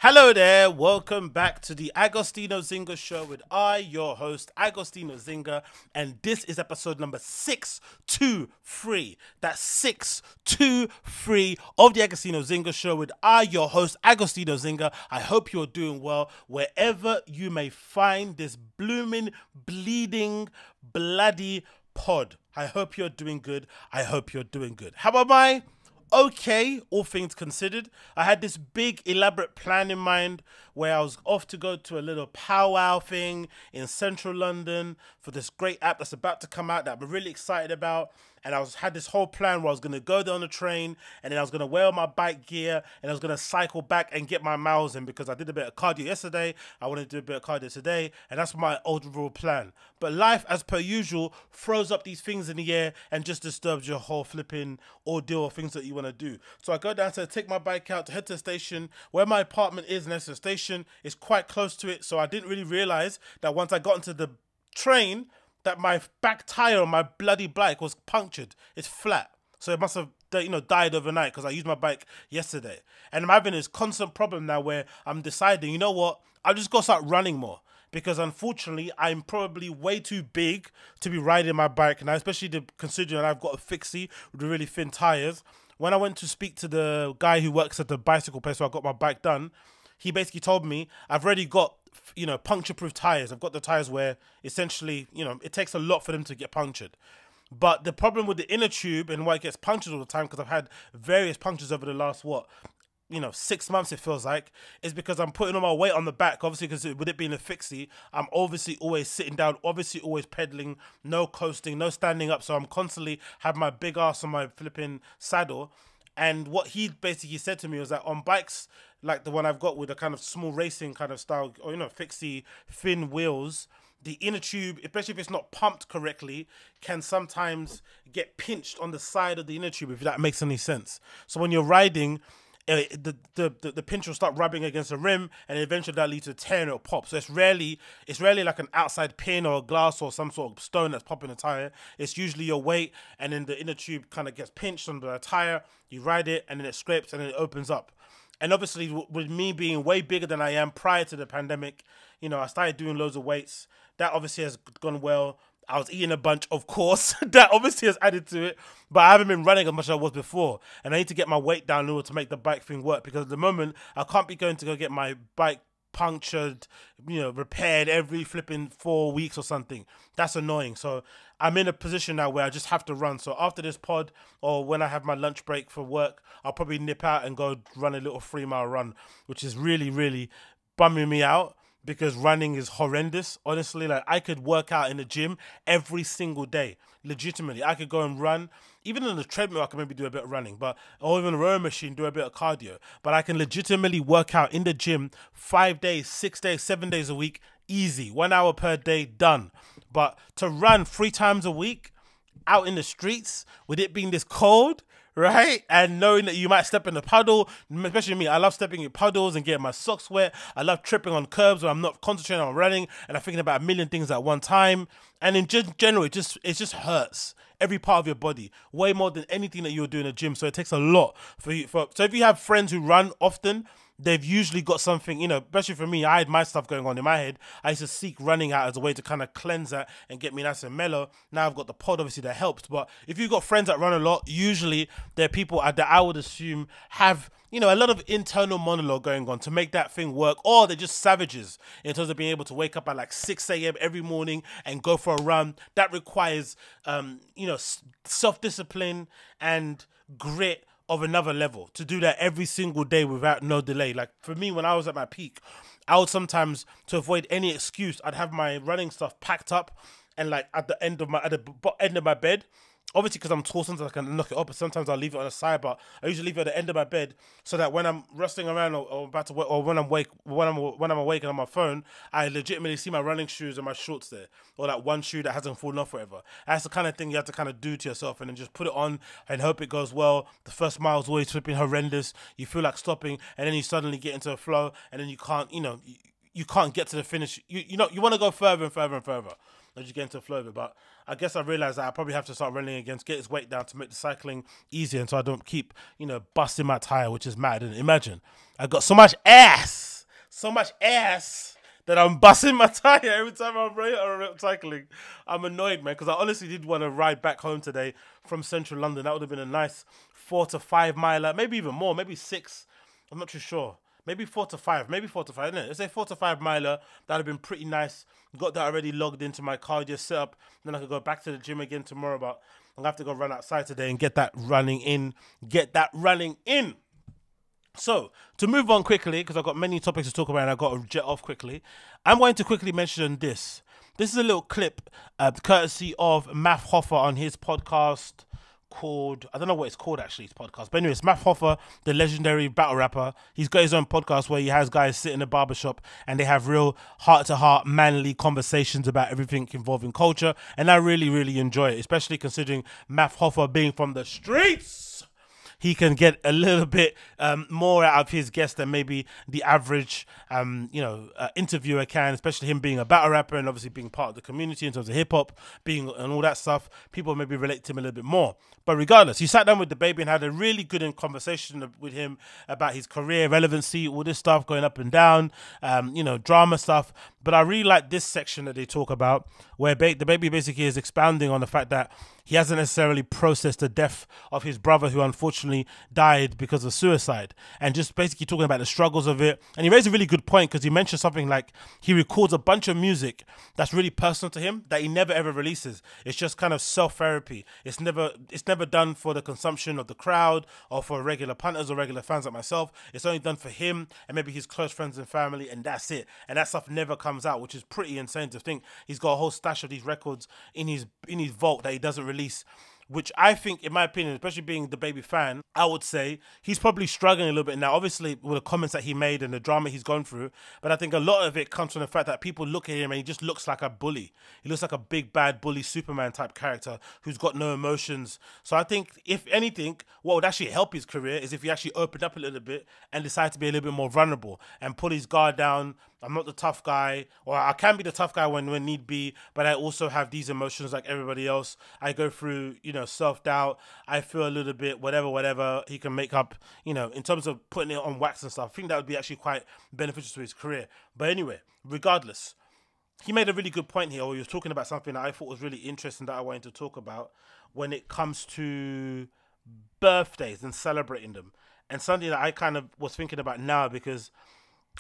Hello there, welcome back to the Agostinho Zinga show with your host, Agostinho Zinga, and this is episode number 623. That's 623 of the Agostinho Zinga show with your host, Agostinho Zinga. I hope you're doing well wherever you may find this blooming, bleeding, bloody pod. I hope you're doing good. I hope you're doing good. How am I? Okay, all things considered. I had this big elaborate plan in mind where I was off to go to a little powwow thing in central London for this great app that's about to come out that I'm really excited about. And had this whole plan where I was going to go there on the train and then I was going to wear all my bike gear and I was going to cycle back and get my miles in because I did a bit of cardio yesterday. I want to do a bit of cardio today, and that's my overall plan. But life, as per usual, throws up these things in the air and just disturbs your whole flipping ordeal of things that you want to do. So I go down to take my bike out to head to the station where my apartment is next to the station. It's quite close to it, so I didn't really realize that once I got into the train that my back tire on my bloody bike was punctured. It's flat. So it must have, died overnight because I used my bike yesterday. And I'm having this constant problem now where I'm deciding, you know what, I'll just go start running more. Because unfortunately, I'm probably way too big to be riding my bike now, especially considering I've got a fixie with really thin tires. When I went to speak to the guy who works at the bicycle place where I got my bike done, he basically told me I've already got, puncture-proof tires. I've got the tires where essentially, it takes a lot for them to get punctured. But the problem with the inner tube and why it gets punctured all the time, because I've had various punctures over the last, 6 months it feels like, is because I'm putting all my weight on the back. Obviously, because with it being a fixie, I'm obviously always sitting down, obviously always pedaling, no coasting, no standing up. So I'm constantly have my big ass on my flipping saddle. And what he basically said to me was that on bikes like the one I've got with a kind of small racing kind of style, or, fixie, thin wheels, the inner tube, especially if it's not pumped correctly, can sometimes get pinched on the side of the inner tube, if that makes any sense. So when you're riding, the pinch will start rubbing against the rim, and eventually that leads to a tear and it'll pop. So it's rarely like an outside pin or a glass or some sort of stone that's popping the tire. It's usually your weight, and then the inner tube kind of gets pinched under the tire. You ride it, and then it scrapes, and then it opens up. And obviously, with me being way bigger than I am prior to the pandemic, I started doing loads of weights. That obviously has gone well. I was eating a bunch, of course. That obviously has added to it. But I haven't been running as much as I was before. And I need to get my weight down in order to make the bike thing work. Because at the moment, I can't be going to go get my bike punctured, repaired every flipping 4 weeks or something. That's annoying. So I'm in a position now where I just have to run. So after this pod, or when I have my lunch break for work, I'll probably nip out and go run a little 3-mile run, which is really, really bumming me out. Because running is horrendous. Honestly, like I could work out in the gym every single day. Legitimately, I could go and run. Even on the treadmill, I can maybe do a bit of running, or even a rowing machine, do a bit of cardio. But I can legitimately work out in the gym 5 days, 6 days, 7 days a week, easy. 1 hour per day, done. But to run 3 times a week out in the streets, with it being this cold, right? And knowing that you might step in a puddle, especially me, I love stepping in puddles and getting my socks wet. I love tripping on curbs when I'm not concentrating on running and I'm thinking about a million things at one time. And in general, it just hurts every part of your body way more than anything that you're doing in the gym. So it takes a lot for you. So if you have friends who run often, they've usually got something, especially for me, I had my stuff going on in my head. I used to seek running out as a way to kind of cleanse that and get me nice and mellow. Now I've got the pod, obviously, that helps. But if you've got friends that run a lot, usually they're people that I would assume have, a lot of internal monologue going on to make that thing work. Or they're just savages in terms of being able to wake up at like 6 a.m. every morning and go for a run. That requires, self-discipline and grit of another level to do that every single day without no delay. Like for me, when I was at my peak, I would sometimes, to avoid any excuse, I'd have my running stuff packed up and like at the end of my bed. Obviously, because I'm tall, sometimes I can knock it up, but sometimes I'll leave it on the side. But I usually leave it at the end of my bed so that when I'm resting around or about to work, or when I'm awake and on my phone, I legitimately see my running shoes and my shorts there, or that one shoe that hasn't fallen off, whatever. That's the kind of thing you have to kind of do to yourself, and then just put it on and hope it goes well. The first mile is always flipping horrendous. You feel like stopping, and then you suddenly get into a flow, and then you can't, you can't get to the finish. You want to go further and further and further as you get into the flow of it. But I guess I realized that I probably have to start running again to get his weight down to make the cycling easier, and so I don't keep, busting my tire, which is mad. And imagine, I got so much ass so much ass that I'm busting my tire every time I'm cycling. I'm annoyed, man, because I honestly did want to ride back home today from central London. That would have been a nice 4 to 5 miler, maybe even more, maybe 6. I'm not too sure. Maybe 4 to 5, maybe 4 to 5. No, let's say 4 to 5 miler. That'd have been pretty nice. Got that already logged into my car, just set up. Then I could go back to the gym again tomorrow. But I'm gonna have to go run outside today and get that running in. So, to move on quickly, because I've got many topics to talk about and I've got to jet off quickly, I'm going to quickly mention this. This is a little clip courtesy of Math Hoffa on his podcast called, I don't know what it's called actually, his podcast. But anyways, Math Hoffa, the legendary battle rapper, he's got his own podcast where he has guys sit in a barbershop and they have real heart-to-heart, manly conversations about everything involving culture. And I really, really enjoy it, especially considering Math Hoffa being from the streets. He can get a little bit more out of his guest than maybe the average, interviewer can, especially him being a battle rapper and obviously being part of the community in terms of hip hop, being and all that stuff. People maybe relate to him a little bit more. But regardless, he sat down with DaBaby and had a really good conversation with him about his career, relevancy, all this stuff going up and down, drama stuff. But I really like this section that they talk about where DaBaby basically is expounding on the fact that he hasn't necessarily processed the death of his brother who unfortunately died because of suicide, and just basically talking about the struggles of it. And he raised a really good point because he mentioned something like he records a bunch of music that's really personal to him that he never ever releases. It's just kind of self-therapy. It's never done for the consumption of the crowd or for regular punters or regular fans like myself. It's only done for him and maybe his close friends and family, and that's it. And that stuff never comes out, which is pretty insane to think. He's got a whole stash of these records in his vault that he doesn't release, which I think, in my opinion, especially being the DaBaby fan, I would say he's probably struggling a little bit now, obviously with the comments that he made and the drama he's gone through. But I think a lot of it comes from the fact that people look at him and he just looks like a bully. He looks like a big bad bully Superman type character who's got no emotions. So I think, if anything, what would actually help his career is if he actually opened up a little bit and decided to be a little bit more vulnerable and put his guard down. I'm not the tough guy, or I can be the tough guy when need be, but I also have these emotions like everybody else. I go through, self-doubt. I feel a little bit whatever he can make up, in terms of putting it on wax and stuff. I think that would be actually quite beneficial to his career. But anyway, regardless, he made a really good point here, or he was talking about something that I thought was really interesting that I wanted to talk about when it comes to birthdays and celebrating them. And something that I kind of was thinking about now, because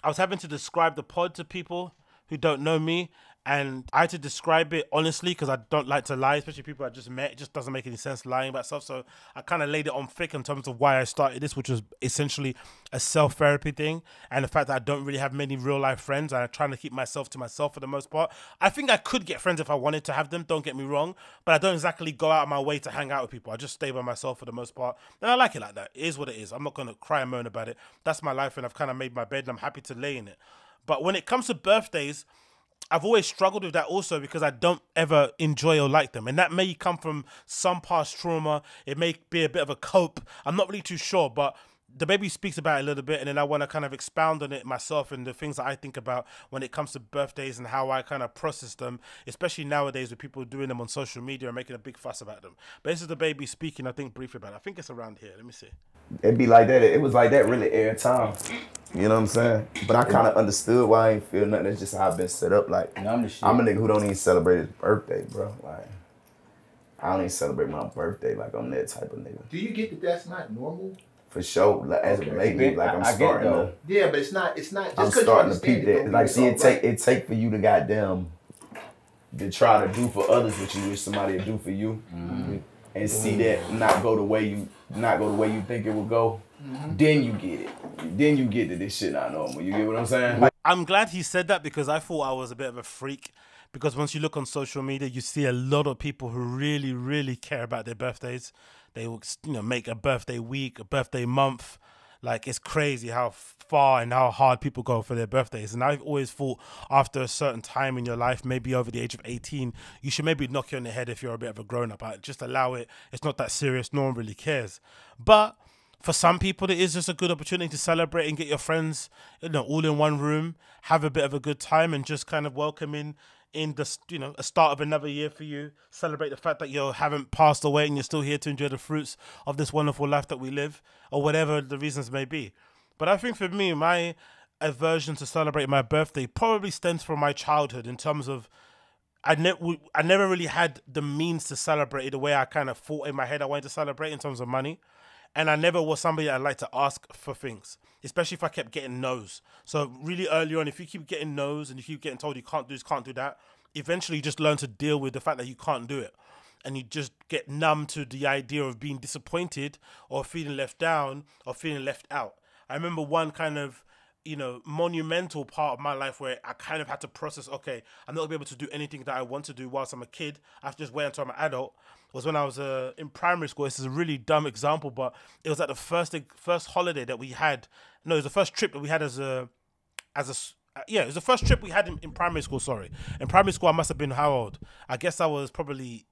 I was having to describe the pod to people who don't know me, and I had to describe it honestly because I don't like to lie, especially people I just met. It just doesn't make any sense lying about stuff. So I kind of laid it on thick in terms of why I started this, which was essentially a self-therapy thing, and the fact that I don't really have many real-life friends, and I'm trying to keep myself to myself for the most part. I think I could get friends if I wanted to have them, don't get me wrong, but I don't exactly go out of my way to hang out with people. I just stay by myself for the most part, and I like it like that. It is what it is. I'm not going to cry and moan about it. That's my life, and I've kind of made my bed, and I'm happy to lay in it. But when it comes to birthdays, I've always struggled with that also because I don't ever enjoy or like them. And that may come from some past trauma. It may be a bit of a cope. I'm not really too sure, but DaBaby speaks about it a little bit, and then I want to kind of expound on it myself and the things that I think about when it comes to birthdays and how I kind of process them, especially nowadays with people doing them on social media and making a big fuss about them. But this is DaBaby speaking, I think, briefly about it. I think it's around here. Let me see. It'd be like that. It was like that really every time. You know what I'm saying? But I kind of understood why I ain't feel nothing. It's just how I've been set up. Like, I'm a nigga who don't even celebrate his birthday, bro. Like, I don't even celebrate my birthday. Like, I'm that type of nigga. Do you get that that's not normal? For sure. Like, as a baby, like, I'm starting to. Yeah, but it's not just I'm starting to peep that. Like, see, it take for you to goddamn to try to do for others what you wish somebody would do for you. Mm-hmm. And see that not go the way you think it would go. Mm-hmm. Then you get it. Then you get that this shit not normal. You get what I'm saying? Like, I'm glad he said that because I thought I was a bit of a freak. Because once you look on social media, you see a lot of people who really, really care about their birthdays. They will, make a birthday week, a birthday month. Like, it's crazy how far and how hard people go for their birthdays. And I've always thought after a certain time in your life, maybe over the age of 18, you should maybe knock it on the head if you're a bit of a grown-up. Just allow it. It's not that serious. No one really cares. But for some people, it is just a good opportunity to celebrate and get your friends, all in one room, have a bit of a good time, and just kind of welcome in the a start of another year for you. Celebrate the fact that you haven't passed away and you're still here to enjoy the fruits of this wonderful life that we live, or whatever the reasons may be. But I think for me, aversion to celebrating my birthday probably stems from my childhood in terms of I never really had the means to celebrate it the way I kind of thought in my head I wanted to celebrate in terms of money. And I never was somebody that liked to ask for things, especially if I kept getting no's. So really early on, if you keep getting no's and you keep getting told you can't do this, can't do that, eventually you just learn to deal with the fact that you can't do it. And you just get numb to the idea of being disappointed or feeling left down or feeling left out. I remember one kind of, monumental part of my life where I kind of had to process, okay, I'm not going to be able to do anything that I want to do whilst I'm a kid. I have to just wait until I'm an adult. Was when I was in primary school. This is a really dumb example, but it was at the first holiday that we had. No, it was the first trip that we had it was the first trip we had in primary school, sorry. In primary school, I must have been how old? I guess I was probably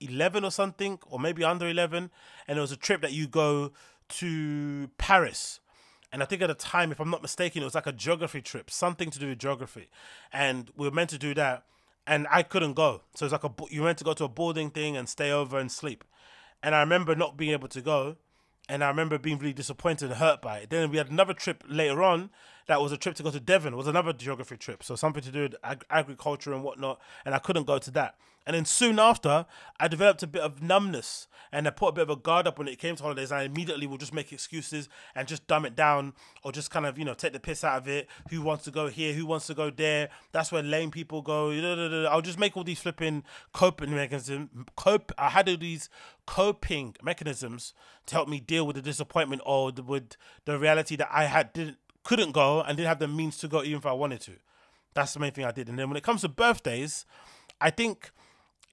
11 or something, or maybe under 11. And it was a trip that you go to Paris. And I think at the time, if I'm not mistaken, it was like a geography trip, something to do with geography. And we were meant to do that. And I couldn't go. So it's like you meant to go to a boarding thing and stay over and sleep. And I remember not being able to go. And I remember being really disappointed and hurt by it. Then we had another trip later on that was a trip to go to Devon. It was another geography trip. So something to do with agriculture and whatnot. And I couldn't go to that. And then soon after, I developed a bit of numbness. And I put a bit of a guard up when it came to holidays. I immediately would just make excuses and just dumb it down. Or just kind of, take the piss out of it. Who wants to go here? Who wants to go there? That's where lame people go. I'll just make all these flipping coping mechanisms. I had all these coping mechanisms to help me deal with the disappointment or with the reality that I couldn't go and didn't have the means to go even if I wanted to. That's the main thing I did. And then when it comes to birthdays, I think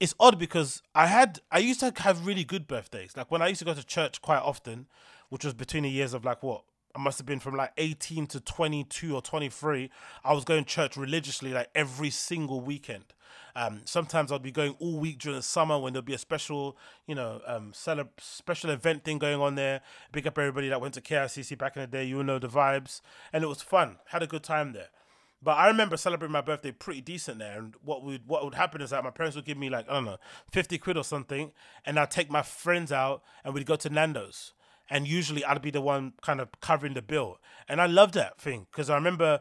it's odd because I used to have really good birthdays. Like when I used to go to church quite often, which was between the years of I must have been from 18 to 22 or 23. I was going to church religiously every single weekend. Sometimes I'd be going all week during the summer when there'll be a special, special event thing going on there. Big up everybody that went to KICC back in the day. You will know the vibes. And it was fun. Had a good time there. But I remember celebrating my birthday pretty decent there. And what would happen is that my parents would give me 50 quid or something. And I'd take my friends out and we'd go to Nando's. And usually I'd be the one kind of covering the bill. And I loved that thing because I remember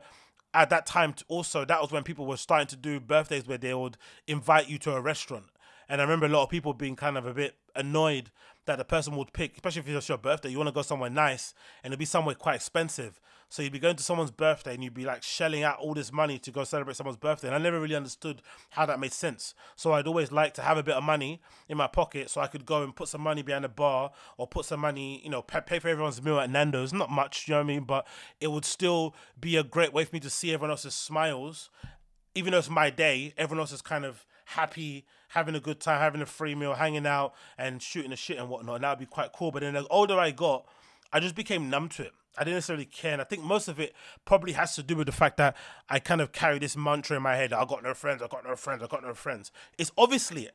at that time also, that was when people were starting to do birthdays where they would invite you to a restaurant. And I remember a lot of people being kind of a bit annoyed that the person would pick, especially if it's your birthday, you want to go somewhere nice and it'd be somewhere quite expensive. So you'd be going to someone's birthday and you'd be shelling out all this money to go celebrate someone's birthday. And I never really understood how that made sense. So I'd always like to have a bit of money in my pocket so I could go and put some money behind the bar or put some money, pay for everyone's meal at Nando's. Not much, you know what I mean? But it would still be a great way for me to see everyone else's smiles. Even though it's my day, everyone else is kind of happy, having a good time, having a free meal, hanging out and shooting the shit and whatnot. And that would be quite cool. But then the older I got, I just became numb to it. I didn't necessarily care. And I think most of it probably has to do with the fact that I kind of carry this mantra in my head. I got no friends, I got no friends, I got no friends. It's obviously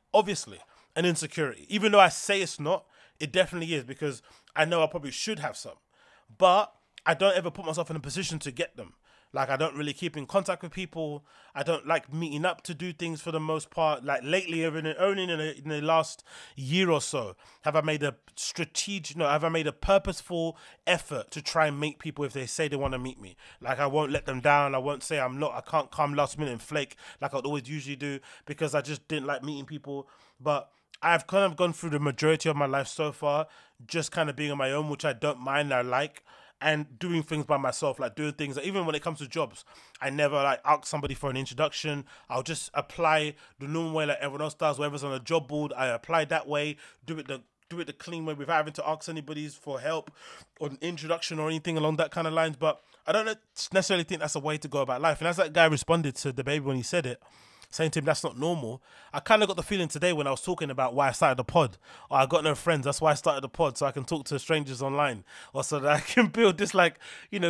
an insecurity. Even though I say it's not, it definitely is because I know I probably should have some. But I don't ever put myself in a position to get them. I don't really keep in contact with people. I don't like meeting up to do things for the most part. Lately, only in the last year or so, have I made a purposeful effort to try and meet people if they say they want to meet me. I won't let them down. I won't say I can't come last minute and flake like I'd always usually do because I just didn't like meeting people. But I've kind of gone through the majority of my life so far, just kind of being on my own, which I don't mind. I like. And doing things by myself, doing things, even when it comes to jobs, I never ask somebody for an introduction. I'll just apply the normal way everyone else does. Whatever's on a job board, I apply that way, do it the clean way without having to ask anybody for help or an introduction or anything along that kind of lines. But I don't necessarily think that's a way to go about life. And as that guy responded to DaBaby when he said it, saying to him that's not normal, I kind of got the feeling today when I was talking about why I started the pod. Or I got no friends, that's why I started the pod, so I can talk to strangers online. Or so that I can build this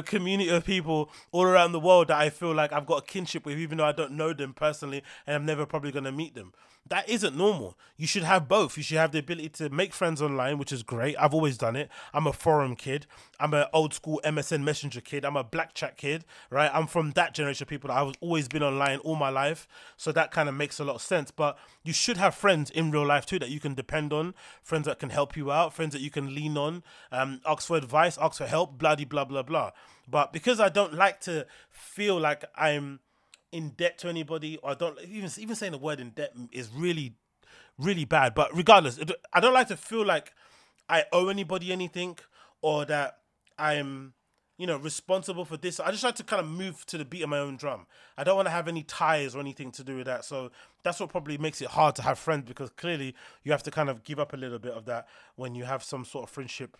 community of people all around the world that I feel like I've got a kinship with, even though I don't know them personally and I'm never probably going to meet them. That isn't normal. You should have both. You should have the ability to make friends online, which is great. I've always done it. I'm a forum kid. I'm an old school MSN Messenger kid. I'm a black chat kid, right? I'm from that generation of people that I've always been online all my life. So that kind of makes a lot of sense. But you should have friends in real life too that you can depend on, friends that can help you out, friends that you can lean on, ask for advice, ask for help, bloody blah, blah, blah. But because I don't like to feel like I'm in debt to anybody, or I don't even saying the word in debt is really, really bad. But regardless, I don't like to feel like I owe anybody anything, or that I'm, responsible for this. I just like to kind of move to the beat of my own drum. I don't want to have any ties or anything to do with that. So that's what probably makes it hard to have friends, because clearly you have to kind of give up a little bit of that when you have some sort of friendship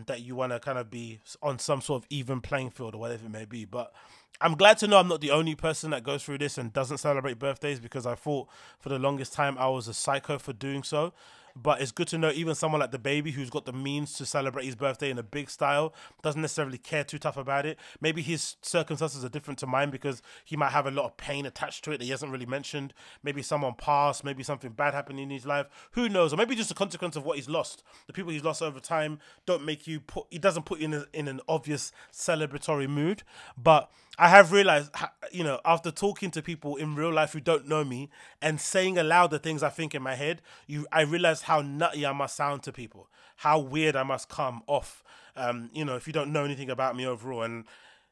that you want to kind of be on some sort of even playing field or whatever it may be. But I'm glad to know I'm not the only person that goes through this and doesn't celebrate birthdays, because I thought for the longest time I was a psycho for doing so. But it's good to know even someone like DaBaby, who's got the means to celebrate his birthday in a big style, doesn't necessarily care too tough about it. Maybe his circumstances are different to mine, because he might have a lot of pain attached to it that he hasn't really mentioned. Maybe someone passed, maybe something bad happened in his life. Who knows? Or maybe just a consequence of what he's lost. The people he's lost over time don't make you it doesn't put you in an obvious celebratory mood. But I have realized, after talking to people in real life who don't know me and saying aloud the things I think in my head, I realized how nutty I must sound to people, how weird I must come off, if you don't know anything about me overall. And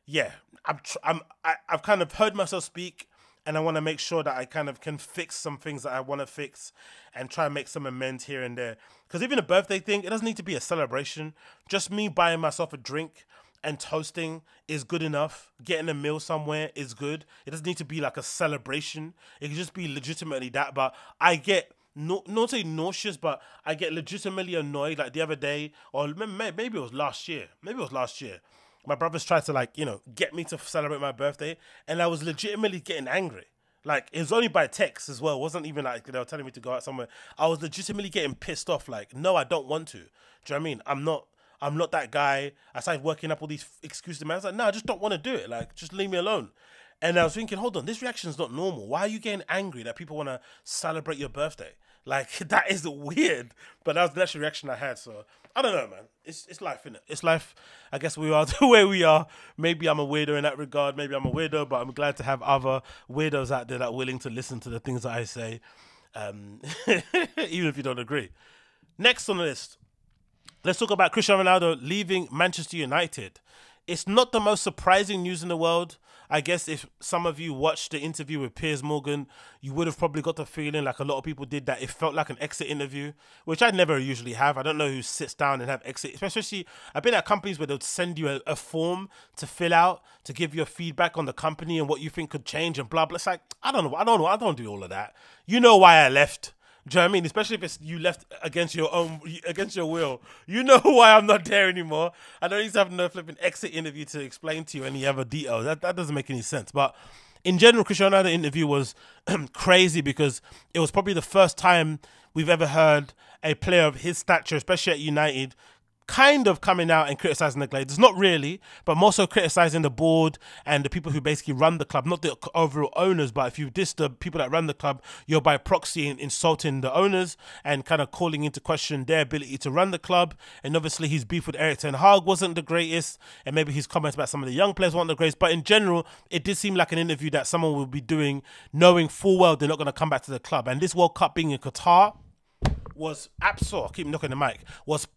yeah, I've kind of heard myself speak, and I want to make sure that I kind of can fix some things that I want to fix and try and make some amends here and there. Because even a birthday thing, it doesn't need to be a celebration. Just me buying myself a drink and toasting is good enough. Getting a meal somewhere is good. It doesn't need to be like a celebration. It can just be legitimately that. But I get, not say nauseous, but I get legitimately annoyed. Like the other day, or maybe it was last year. My brothers tried to get me to celebrate my birthday, and I was legitimately getting angry. Like, it was only by text as well. It wasn't even like they were telling me to go out somewhere. I was legitimately getting pissed off. Like, no, I don't want to. Do you know what I mean? I'm not that guy. I started working up all these excuses. Man, I was like, no, I just don't want to do it. Like, just leave me alone. And I was thinking, hold on, this reaction is not normal. Why are you getting angry that people want to celebrate your birthday? Like, that is weird. But that was the actual reaction I had. So, I don't know, man. It's life, innit? It's life. I guess we are the way we are. Maybe I'm a weirdo in that regard. Maybe I'm a weirdo, but I'm glad to have other weirdos out there that are willing to listen to the things that I say, even if you don't agree. Next on the list, let's talk about Cristiano Ronaldo leaving Manchester United. It's not the most surprising news in the world. I guess if some of you watched the interview with Piers Morgan, you would have probably got the feeling, like a lot of people did, that it felt like an exit interview, which I never usually have. I don't know who sits down and have exit. Especially, I've been at companies where they'll send you a form to fill out to give your feedback on the company and what you think could change and blah, blah. It's like, I don't know. I don't do all of that. You know why I left. Do you know what I mean? Especially if it's you left against your will. You know why I'm not there anymore. I don't need to have no flipping exit interview to explain to you any other details. That doesn't make any sense. But in general, Cristiano Ronaldo interview was crazy, because it was probably the first time we've ever heard a player of his stature, especially at United, kind of coming out and criticising the Glazers. Not really, but more so criticising the board and the people who basically run the club. Not the overall owners, but if you diss the people that run the club, you're by proxy insulting the owners and kind of calling into question their ability to run the club. And obviously his beef with Erik ten Hag wasn't the greatest, and maybe his comments about some of the young players weren't the greatest. But in general, it did seem like an interview that someone will be doing knowing full well they're not going to come back to the club. And this World Cup being in Qatar was I keep knocking the mic, was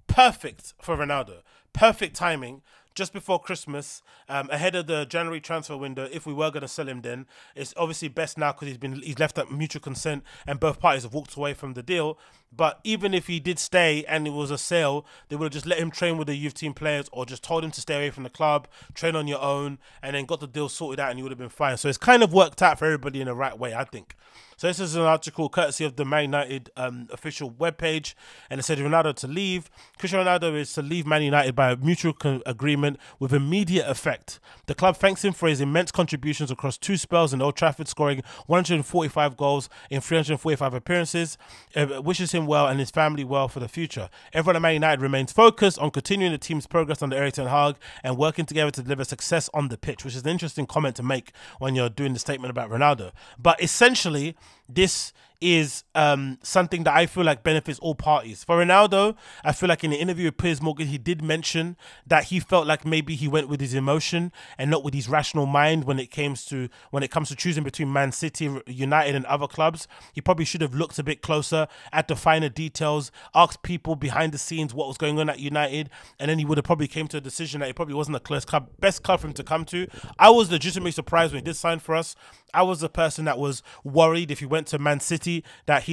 perfect for Ronaldo. Perfect timing. Just before Christmas, ahead of the January transfer window, if we were going to sell him then, it's obviously best now because he's left at mutual consent and both parties have walked away from the deal. But even if he did stay and it was a sale, they would have just let him train with the youth team players or just told him to stay away from the club, train on your own, and then got the deal sorted out and he would have been fine. So it's kind of worked out for everybody in the right way, I think. So this is an article courtesy of the Man United official webpage, and it said Ronaldo to leave. Cristiano Ronaldo is to leave Man United by a mutual agreement with immediate effect. The club thanks him for his immense contributions across 2 spells in Old Trafford, scoring 145 goals in 345 appearances. Wishes him well and his family well for the future. Everyone at Man United remains focused on continuing the team's progress under Erik ten Hag and working together to deliver success on the pitch, which is an interesting comment to make when you're doing the statement about Ronaldo. But essentially, this is something that I feel like benefits all parties. For Ronaldo, I feel like in the interview with Piers Morgan, he did mention that he felt like maybe he went with his emotion and not with his rational mind when it comes to choosing between Man City, United, and other clubs. He probably should have looked a bit closer at the finer details, asked people behind the scenes what was going on at United, and then he would have probably came to a decision that it probably wasn't the best club for him to come to. I was legitimately surprised when he did sign for us. I was the person that was worried if he went to Man City that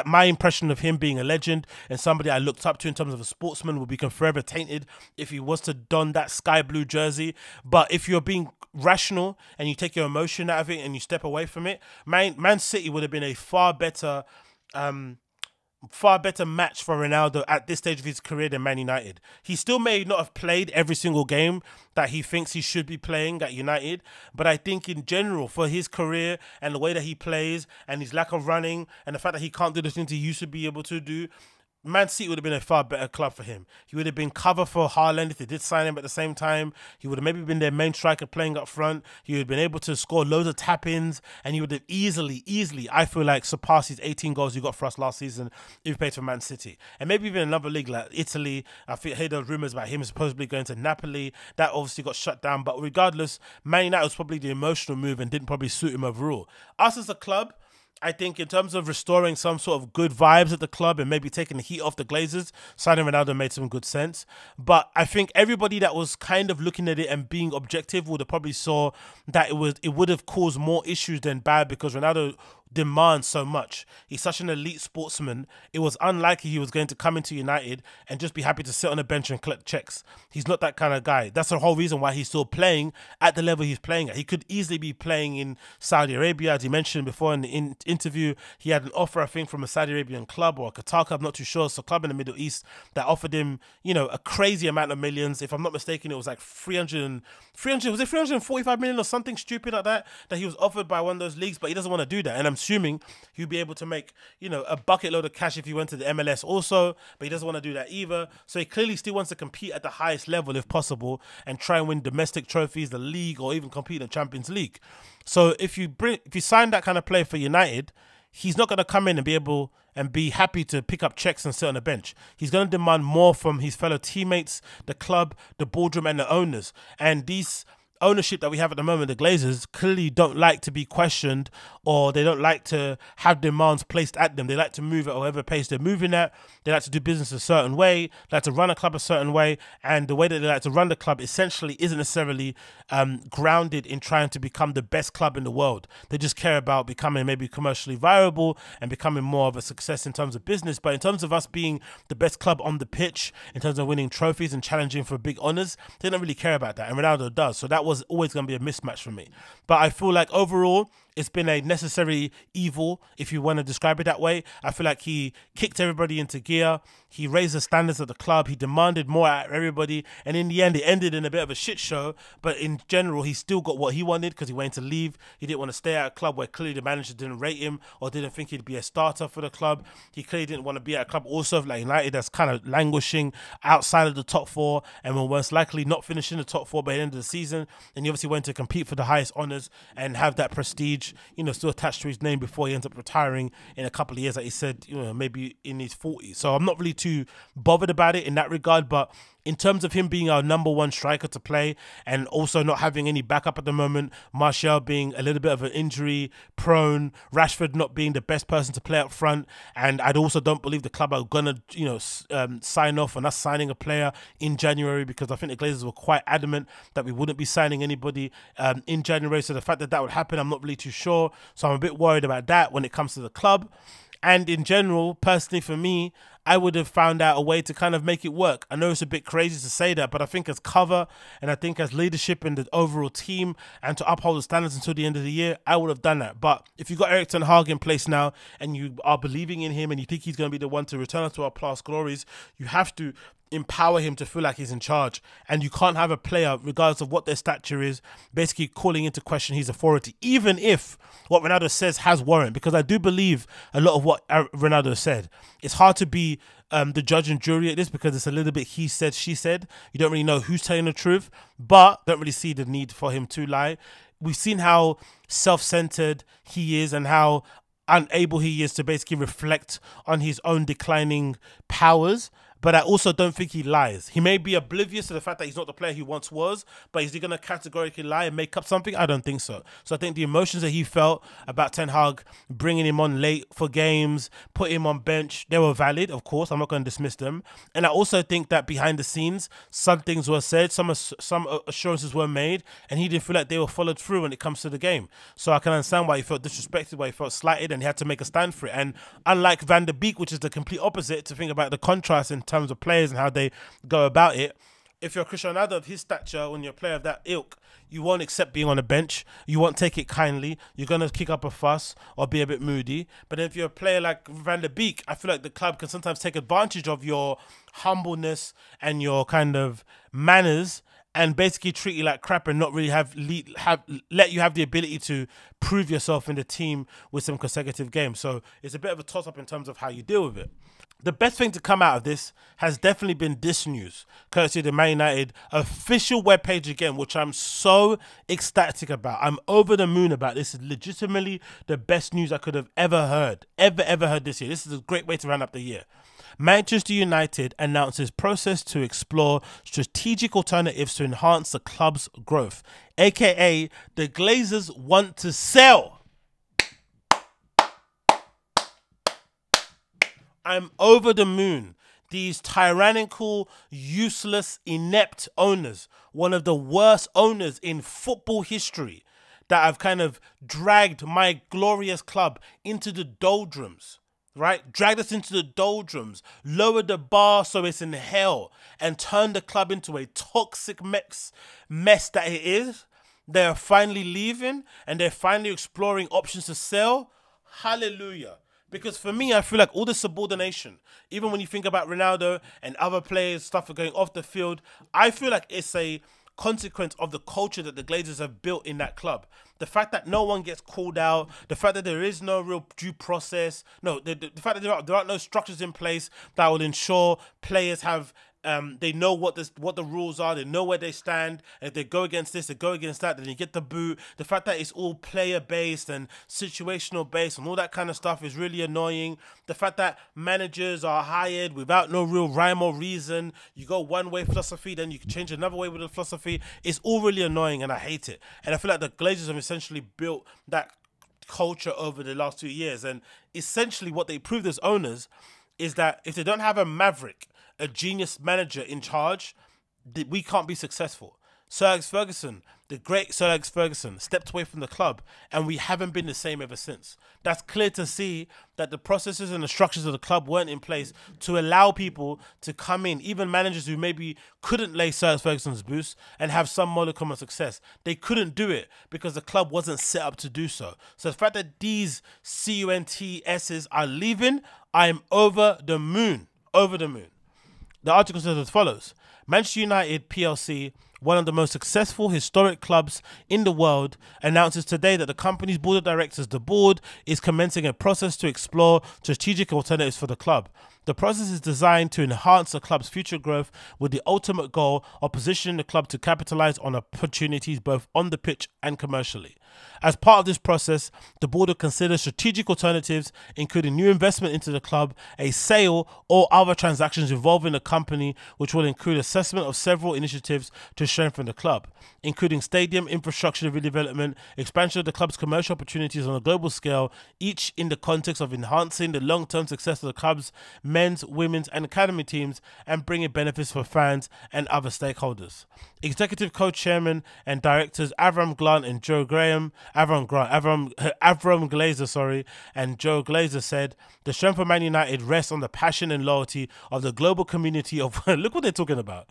my impression of him being a legend and somebody I looked up to in terms of a sportsman would become forever tainted if he was to don that sky blue jersey. But if you're being rational and you take your emotion out of it and you step away from it, Man City would have been a far better match for Ronaldo at this stage of his career than Man United. He still may not have played every single game that he thinks he should be playing at United, but I think in general for his career and the way that he plays and his lack of running and the fact that he can't do the things he used to be able to do, Man City would have been a far better club for him. He would have been cover for Haaland if they did sign him at the same time. He would have maybe been their main striker playing up front. He would have been able to score loads of tap-ins, and he would have easily, I feel like, surpassed his 18 goals he got for us last season if he played for Man City. And maybe even another league like Italy. I heard those rumours about him supposedly going to Napoli. That obviously got shut down. But regardless, Man United was probably the emotional move and didn't probably suit him overall. Us as a club, I think in terms of restoring some sort of good vibes at the club and maybe taking the heat off the Glazers, signing Ronaldo made some good sense. But I think everybody that was kind of looking at it and being objective would have probably saw that it would have caused more issues than bad because Ronaldo demands so much. He's such an elite sportsman. It was unlikely he was going to come into United and just be happy to sit on a bench and collect checks. He's not that kind of guy. That's the whole reason why he's still playing at the level he's playing at. He could easily be playing in Saudi Arabia. As he mentioned before in the interview, he had an offer, I think, from a Saudi Arabian club or a Qatar club, not too sure. So a club in the Middle East that offered him, a crazy amount of millions. If I'm not mistaken, it was like 345 million or something stupid like that he was offered by one of those leagues, but he doesn't want to do that. And I'm assuming he'll be able to make, a bucket load of cash if he went to the MLS also, but he doesn't want to do that either. So he clearly still wants to compete at the highest level if possible and try and win domestic trophies, the league, or even compete in the Champions League. So if you sign that kind of player for United, he's not going to come in and be able and be happy to pick up checks and sit on the bench. He's going to demand more from his fellow teammates, the club, the boardroom, and the owners. And these ownership that we have at the moment, the Glazers, clearly don't like to be questioned, or they don't like to have demands placed at them. They like to move at whatever pace they're moving at. They like to do business a certain way, they like to run a club a certain way, and the way that they like to run the club essentially isn't necessarily grounded in trying to become the best club in the world. They just care about becoming maybe commercially viable and becoming more of a success in terms of business. But in terms of us being the best club on the pitch, in terms of winning trophies and challenging for big honours, they don't really care about that, and Ronaldo does. So that was always going to be a mismatch for me. But I feel like overall it's been a necessary evil, if you want to describe it that way. I feel like he kicked everybody into gear. He raised the standards of the club. He demanded more out of everybody. And in the end, it ended in a bit of a shit show. But in general, he still got what he wanted because he wanted to leave. He didn't want to stay at a club where clearly the manager didn't rate him or didn't think he'd be a starter for the club. He clearly didn't want to be at a club also like United that's kind of languishing outside of the top four and will most likely not finish in the top four by the end of the season. And he obviously went to compete for the highest honours and have that prestige, still attached to his name before he ends up retiring in a couple of years, like he said, maybe in his 40s. So I'm not really too bothered about it in that regard, but in terms of him being our number one striker to play and also not having any backup at the moment, Martial being a little bit of an injury prone, Rashford not being the best person to play up front, and I also don't believe the club are gonna sign off on us signing a player in January, because I think the Glazers were quite adamant that we wouldn't be signing anybody in January. So the fact that would happen, I'm not really too sure. So I'm a bit worried about that when it comes to the club. And in general, personally for me, I would have found out a way to kind of make it work. I know it's a bit crazy to say that, but I think as cover and I think as leadership in the overall team and to uphold the standards until the end of the year, I would have done that. But if you've got Erik ten Hag in place now and you are believing in him and you think he's going to be the one to return us to our past glories, you have to empower him to feel like he's in charge. And you can't have a player, regardless of what their stature is, basically calling into question his authority, even if what Ronaldo says has warrant, because I do believe a lot of what Ronaldo said. It's hard to be the judge and jury at this because it's a little bit he said, she said. You don't really know who's telling the truth, but don't really see the need for him to lie. We've seen how self-centered he is and how unable he is to basically reflect on his own declining powers. But I also don't think he lies. He may be oblivious to the fact that he's not the player he once was, but is he going to categorically lie and make up something? I don't think so. So I think the emotions that he felt about Ten Hag bringing him on late for games, putting him on bench, they were valid, of course. I'm not going to dismiss them. And I also think that behind the scenes, some things were said, some assurances were made, and he didn't feel like they were followed through when it comes to the game. So I can understand why he felt disrespected, why he felt slighted, and he had to make a stand for it. And unlike Van der Beek, which is the complete opposite, to think about the contrast in terms of players and how they go about it. If you're Cristiano Ronaldo of his stature, when you're a player of that ilk, you won't accept being on the bench. You won't take it kindly. You're going to kick up a fuss or be a bit moody. But if you're a player like Van der Beek, I feel like the club can sometimes take advantage of your humbleness and your kind of manners and basically treat you like crap and not really let you have the ability to prove yourself in the team with some consecutive games. So it's a bit of a toss-up in terms of how you deal with it. The best thing to come out of this has definitely been this news, courtesy of the Man United official webpage again, which I'm so ecstatic about. I'm over the moon about this. It's legitimately the best news I could have ever heard this year. This is a great way to round up the year. Manchester United announces process to explore strategic alternatives to enhance the club's growth, aka the Glazers want to sell. I'm over the moon. These tyrannical, useless, inept owners, one of the worst owners in football history, that have kind of dragged my glorious club into the doldrums, right? Dragged us into the doldrums, lowered the bar so it's in hell, and turned the club into a toxic mess that it is. They're finally leaving, and they're finally exploring options to sell. Hallelujah. Because for me, I feel like all the subordination, even when you think about Ronaldo and other players, stuff are going off the field, I feel like it's a consequence of the culture that the Glazers have built in that club. The fact that no one gets called out, the fact that there is no real due process, the fact that there are no structures in place that will ensure players have they know what the rules are, they know where they stand, and if they go against this, they go against that, then you get the boot. The fact that it's all player-based and situational-based and all that kind of stuff is really annoying. The fact that managers are hired without no real rhyme or reason, you go one way philosophy, then you can change another way with the philosophy, it's all really annoying, and I hate it. And I feel like the Glazers have essentially built that culture over the last 2 years, and essentially what they proved as owners is that if they don't have a maverick, a genius manager in charge, we can't be successful. Sir Alex Ferguson, the great Sir Alex Ferguson, stepped away from the club, and we haven't been the same ever since. That's clear to see that the processes and the structures of the club weren't in place to allow people to come in, even managers who maybe couldn't lay Sir Alex Ferguson's boots and have some modicum of success. They couldn't do it because the club wasn't set up to do so. So the fact that these CUNTSs are leaving, I'm over the moon. Over the moon. The article says as follows: Manchester United PLC, one of the most successful historic clubs in the world, announces today that the company's board of directors, the board, is commencing a process to explore strategic alternatives for the club. The process is designed to enhance the club's future growth with the ultimate goal of positioning the club to capitalize on opportunities both on the pitch and commercially. As part of this process, the board will consider strategic alternatives, including new investment into the club, a sale, or other transactions involving the company, which will include assessment of several initiatives to strengthen the club, including stadium infrastructure redevelopment, expansion of the club's commercial opportunities on a global scale, each in the context of enhancing the long-term success of the club's men's, women's, and academy teams, and bringing benefits for fans and other stakeholders. Executive co-chairman and directors Avram Grant and Joe Graham, Avram Glazer, and Joe Glazer said, the strength of Man United rests on the passion and loyalty of the global community of, look what they're talking about,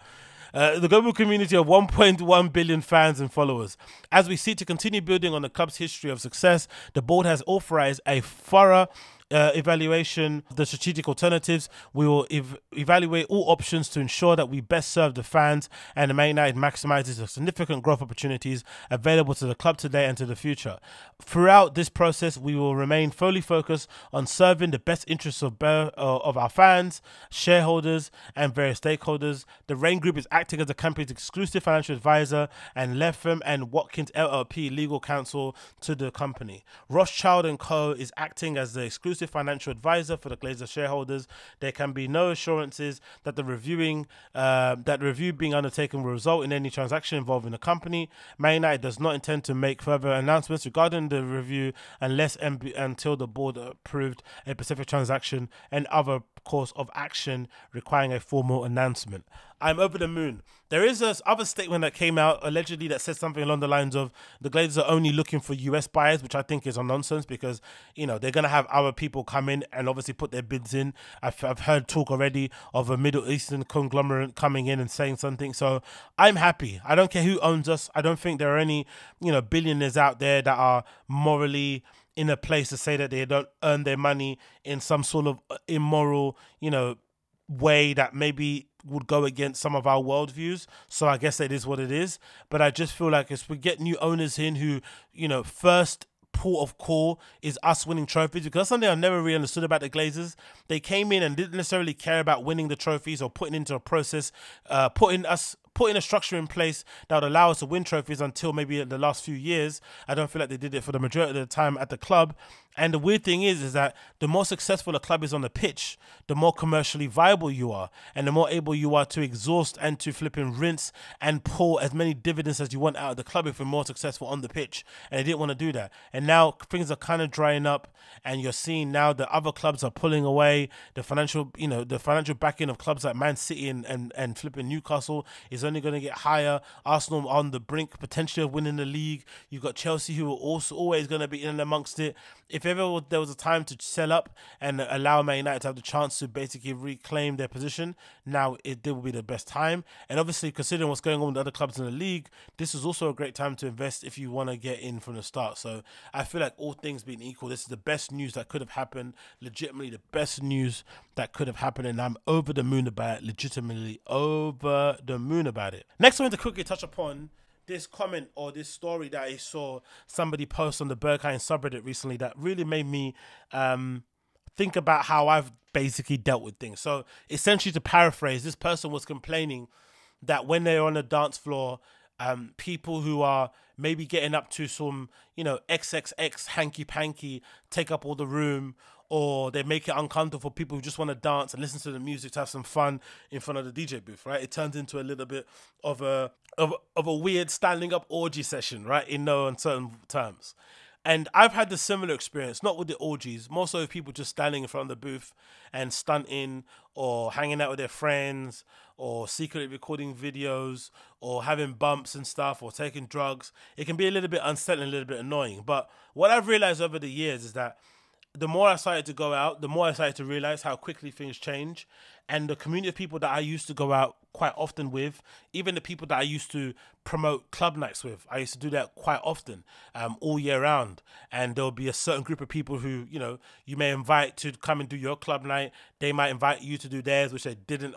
the global community of 1.1 billion fans and followers. As we seek to continue building on the club's history of success, the board has authorized a thorough evaluation of the strategic alternatives. We will evaluate all options to ensure that we best serve the fans and the Man United maximizes the significant growth opportunities available to the club today and to the future. Throughout this process, we will remain fully focused on serving the best interests of our fans, shareholders, and various stakeholders. The Rain Group is acting as the company's exclusive financial advisor and Letham and Watkins LLP legal counsel to the company. Rothschild & Co. is acting as the exclusive financial advisor for the Glazers shareholders. There can be no assurances that the review being undertaken will result in any transaction involving the company. Man United does not intend to make further announcements regarding the review until the board approved a specific transaction and other course of action requiring a formal announcement. I'm over the moon. There is this other statement that came out allegedly that says something along the lines of the Glazers are only looking for US buyers, which I think is a nonsense because, you know, they're going to have our people come in and obviously put their bids in. I've heard talk already of a Middle Eastern conglomerate coming in and saying something. So I'm happy. I don't care who owns us. I don't think there are any, you know, billionaires out there that are morally in a place to say that they don't earn their money in some sort of immoral, you know, way that maybe would go against some of our worldviews. So I guess it is what it is. But I just feel like as we get new owners in who, you know, first port of call is us winning trophies, because that's something I've never really understood about the Glazers. They came in and didn't necessarily care about winning the trophies or putting into a process, putting a structure in place that would allow us to win trophies until maybe the last few years. I don't feel like they did it for the majority of the time at the club. And the weird thing is that the more successful a club is on the pitch, the more commercially viable you are, and the more able you are to exhaust and to flip and rinse and pull as many dividends as you want out of the club if you're more successful on the pitch. And they didn't want to do that. And now things are kind of drying up, and you're seeing now that other clubs are pulling away. The financial backing of clubs like Man City and flipping Newcastle is only going to get higher. Arsenal on the brink potentially of winning the league. You've got Chelsea, who are also always going to be in and amongst it. If ever there was a time to sell up and allow Man United to have the chance to basically reclaim their position, now it will be the best time. And obviously, considering what's going on with the other clubs in the league, this is also a great time to invest if you want to get in from the start. So I feel like all things being equal, this is the best news that could have happened. Legitimately the best news that could have happened, and I'm over the moon about it. Legitimately over the moon about it. Next, I want to quickly touch upon this comment or this story that I saw somebody post on the Berghain subreddit recently that really made me think about how I've basically dealt with things. So essentially, to paraphrase, this person was complaining that when they're on the dance floor, people who are maybe getting up to some, you know, XXX hanky-panky take up all the room, or they make it uncomfortable for people who just want to dance and listen to the music to have some fun in front of the DJ booth, right? It turns into a little bit of a weird standing up orgy session, right? In no uncertain terms. And I've had the similar experience, not with the orgies, more so with people just standing in front of the booth and stunting or hanging out with their friends or secretly recording videos or having bumps and stuff or taking drugs. It can be a little bit unsettling, a little bit annoying. But what I've realized over the years is that the more I started to go out, the more I started to realize how quickly things change. And the community of people that I used to go out quite often with, even the people that I used to promote club nights with, I used to do that quite often, all year round. And there'll be a certain group of people who, you know, you may invite to come and do your club night. They might invite you to do theirs, which they didn't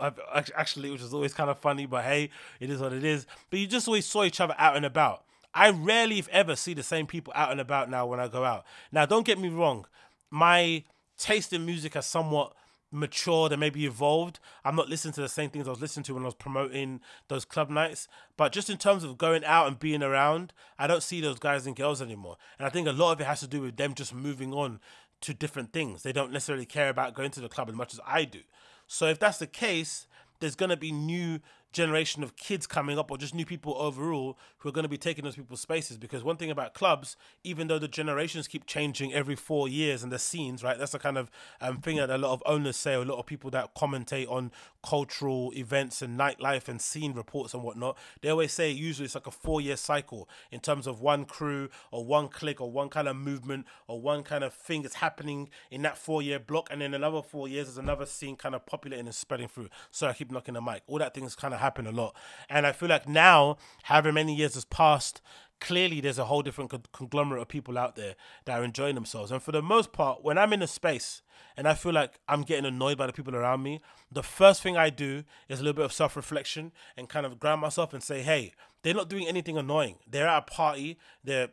actually, which is always kind of funny, but hey, it is what it is. But you just always saw each other out and about. I rarely, if ever, see the same people out and about now when I go out. Now, don't get me wrong. My taste in music has somewhat matured and maybe evolved. I'm not listening to the same things I was listening to when I was promoting those club nights. But just in terms of going out and being around, I don't see those guys and girls anymore. And I think a lot of it has to do with them just moving on to different things. They don't necessarily care about going to the club as much as I do. So if that's the case, there's going to be new generation of kids coming up, or just new people overall who are going to be taking those people's spaces. Because one thing about clubs, even though the generations keep changing every 4 years and the scenes, right, that's the kind of thing that a lot of owners say, or a lot of people that commentate on cultural events and nightlife and scene reports and whatnot, they always say usually it's like a 4-year cycle in terms of one crew or one clique or one kind of movement or one kind of thing that's happening in that 4-year block, and then another 4 years there's another scene kind of populating and spreading through. So I keep knocking the mic. All that things kind of happen a lot. And I feel like now, however many years has passed, clearly there's a whole different conglomerate of people out there that are enjoying themselves. And for the most part, when I'm in a space and I feel like I'm getting annoyed by the people around me, the first thing I do is a little bit of self-reflection and kind of ground myself and say, hey, they're not doing anything annoying. They're at a party, they're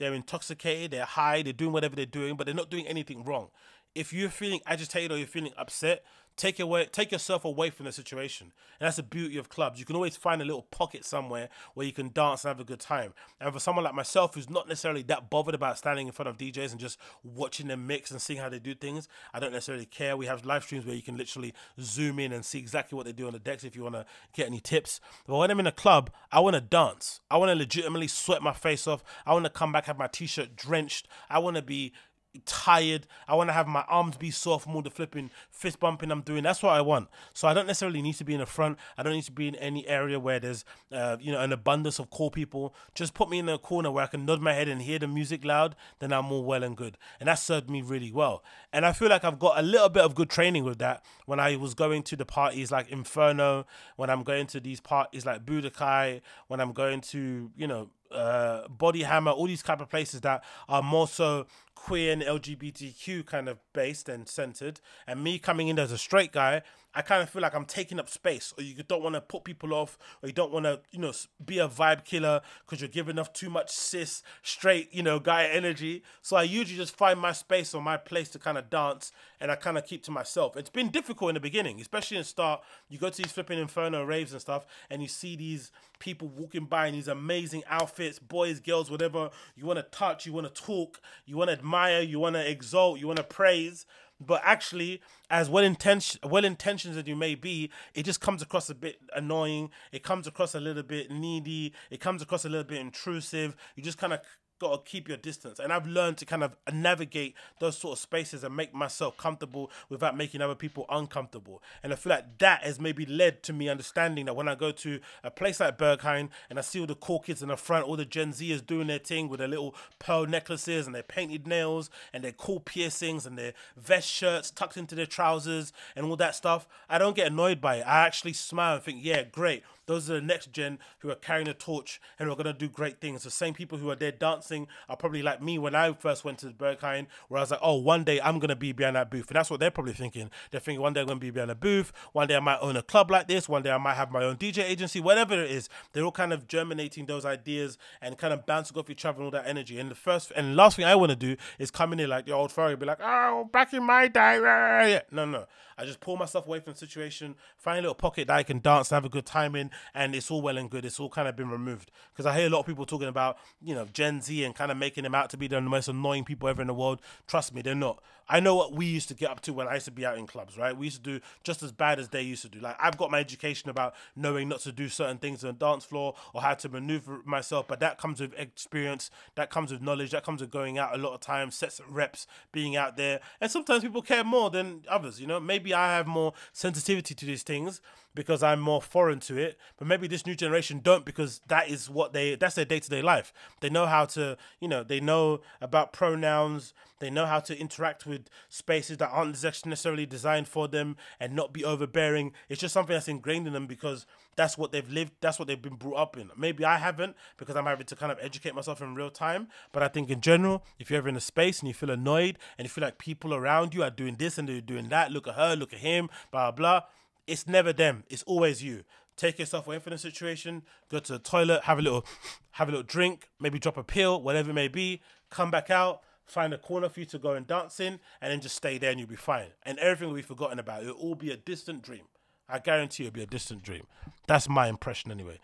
intoxicated, they're high, they're doing whatever they're doing, but they're not doing anything wrong. If you're feeling agitated or you're feeling upset, take yourself away from the situation. And that's the beauty of clubs. You can always find a little pocket somewhere where you can dance and have a good time. And for someone like myself who's not necessarily that bothered about standing in front of DJs and just watching them mix and seeing how they do things, I don't necessarily care. We have live streams where you can literally zoom in and see exactly what they do on the decks if you want to get any tips. But when I'm in a club, I want to dance. I want to legitimately sweat my face off. I want to come back, have my t-shirt drenched. I want to be tired. I want to have my arms be sore from all the flipping fist bumping I'm doing. That's what I want. So I don't necessarily need to be in the front. I don't need to be in any area where there's an abundance of cool people. Just put me in a corner where I can nod my head and hear the music loud, then I'm all well and good. And that served me really well. And I feel like I've got a little bit of good training with that when I was going to the parties like Inferno, when I'm going to these parties like Budokai, when I'm going to, Body Hammer, all these type of places that are more so queer and LGBTQ kind of based and centered. And me coming in as a straight guy, I kind of feel like I'm taking up space, or you don't want to put people off, or you don't want to, be a vibe killer because you're giving off too much cis, straight, guy energy. So I usually just find my space or my place to kind of dance, and I kind of keep to myself. It's been difficult in the beginning, especially in the start. You go to these flipping Inferno raves and stuff, and you see these people walking by in these amazing outfits, boys, girls, whatever. You want to touch, you want to talk, you want to admire, you want to exalt, you want to praise. But actually, as well-intentioned as you may be, it just comes across a bit annoying. It comes across a little bit needy. It comes across a little bit intrusive. You just kind of got to keep your distance. And I've learned to kind of navigate those sort of spaces and make myself comfortable without making other people uncomfortable. And I feel like that has maybe led to me understanding that when I go to a place like Berghain and I see all the cool kids in the front, all the Gen Zers doing their thing with their little pearl necklaces and their painted nails and their cool piercings and their vest shirts tucked into their trousers and all that stuff, I don't get annoyed by it. I actually smile and think, yeah, great. Those are the next gen who are carrying a torch and are going to do great things. The same people who are there dancing are probably like me when I first went to Berghain, where I was like, oh, one day I'm going to be behind that booth. And that's what they're probably thinking. They're thinking one day I'm going to be behind a booth. One day I might own a club like this. One day I might have my own DJ agency, whatever it is. They're all kind of germinating those ideas and kind of bouncing off each other and all that energy. And the first and last thing I want to do is come in here like the old furry, be like, oh, back in my day. No. I just pull myself away from the situation, find a little pocket that I can dance and have a good time in, and it's all well and good. It's all kind of been removed. Because I hear a lot of people talking about, Gen Z and kind of making them out to be the most annoying people ever in the world. Trust me, they're not. I know what we used to get up to when I used to be out in clubs, right? We used to do just as bad as they used to do. Like, I've got my education about knowing not to do certain things on the dance floor or how to maneuver myself, but that comes with experience, that comes with knowledge, that comes with going out a lot of times, sets of reps, being out there. And sometimes people care more than others, Maybe I have more sensitivity to these things because I'm more foreign to it, but maybe this new generation don't, because that's their day-to-day life. They know how to, they know about pronouns, they know how to interact with spaces that aren't necessarily designed for them and not be overbearing. It's just something that's ingrained in them because that's what they've lived, that's what they've been brought up in. Maybe I haven't, because I'm having to kind of educate myself in real time, but I think in general, if you're ever in a space and you feel annoyed and you feel like people around you are doing this and they're doing that, look at her, look at him, blah, blah, it's never them. It's always you. Take yourself away from the situation, go to the toilet, have a little drink, maybe drop a pill, whatever it may be, come back out, find a corner for you to go and dance in, and then just stay there and you'll be fine. And everything will be forgotten about. It'll all be a distant dream. I guarantee it'll be a distant dream. That's my impression anyway.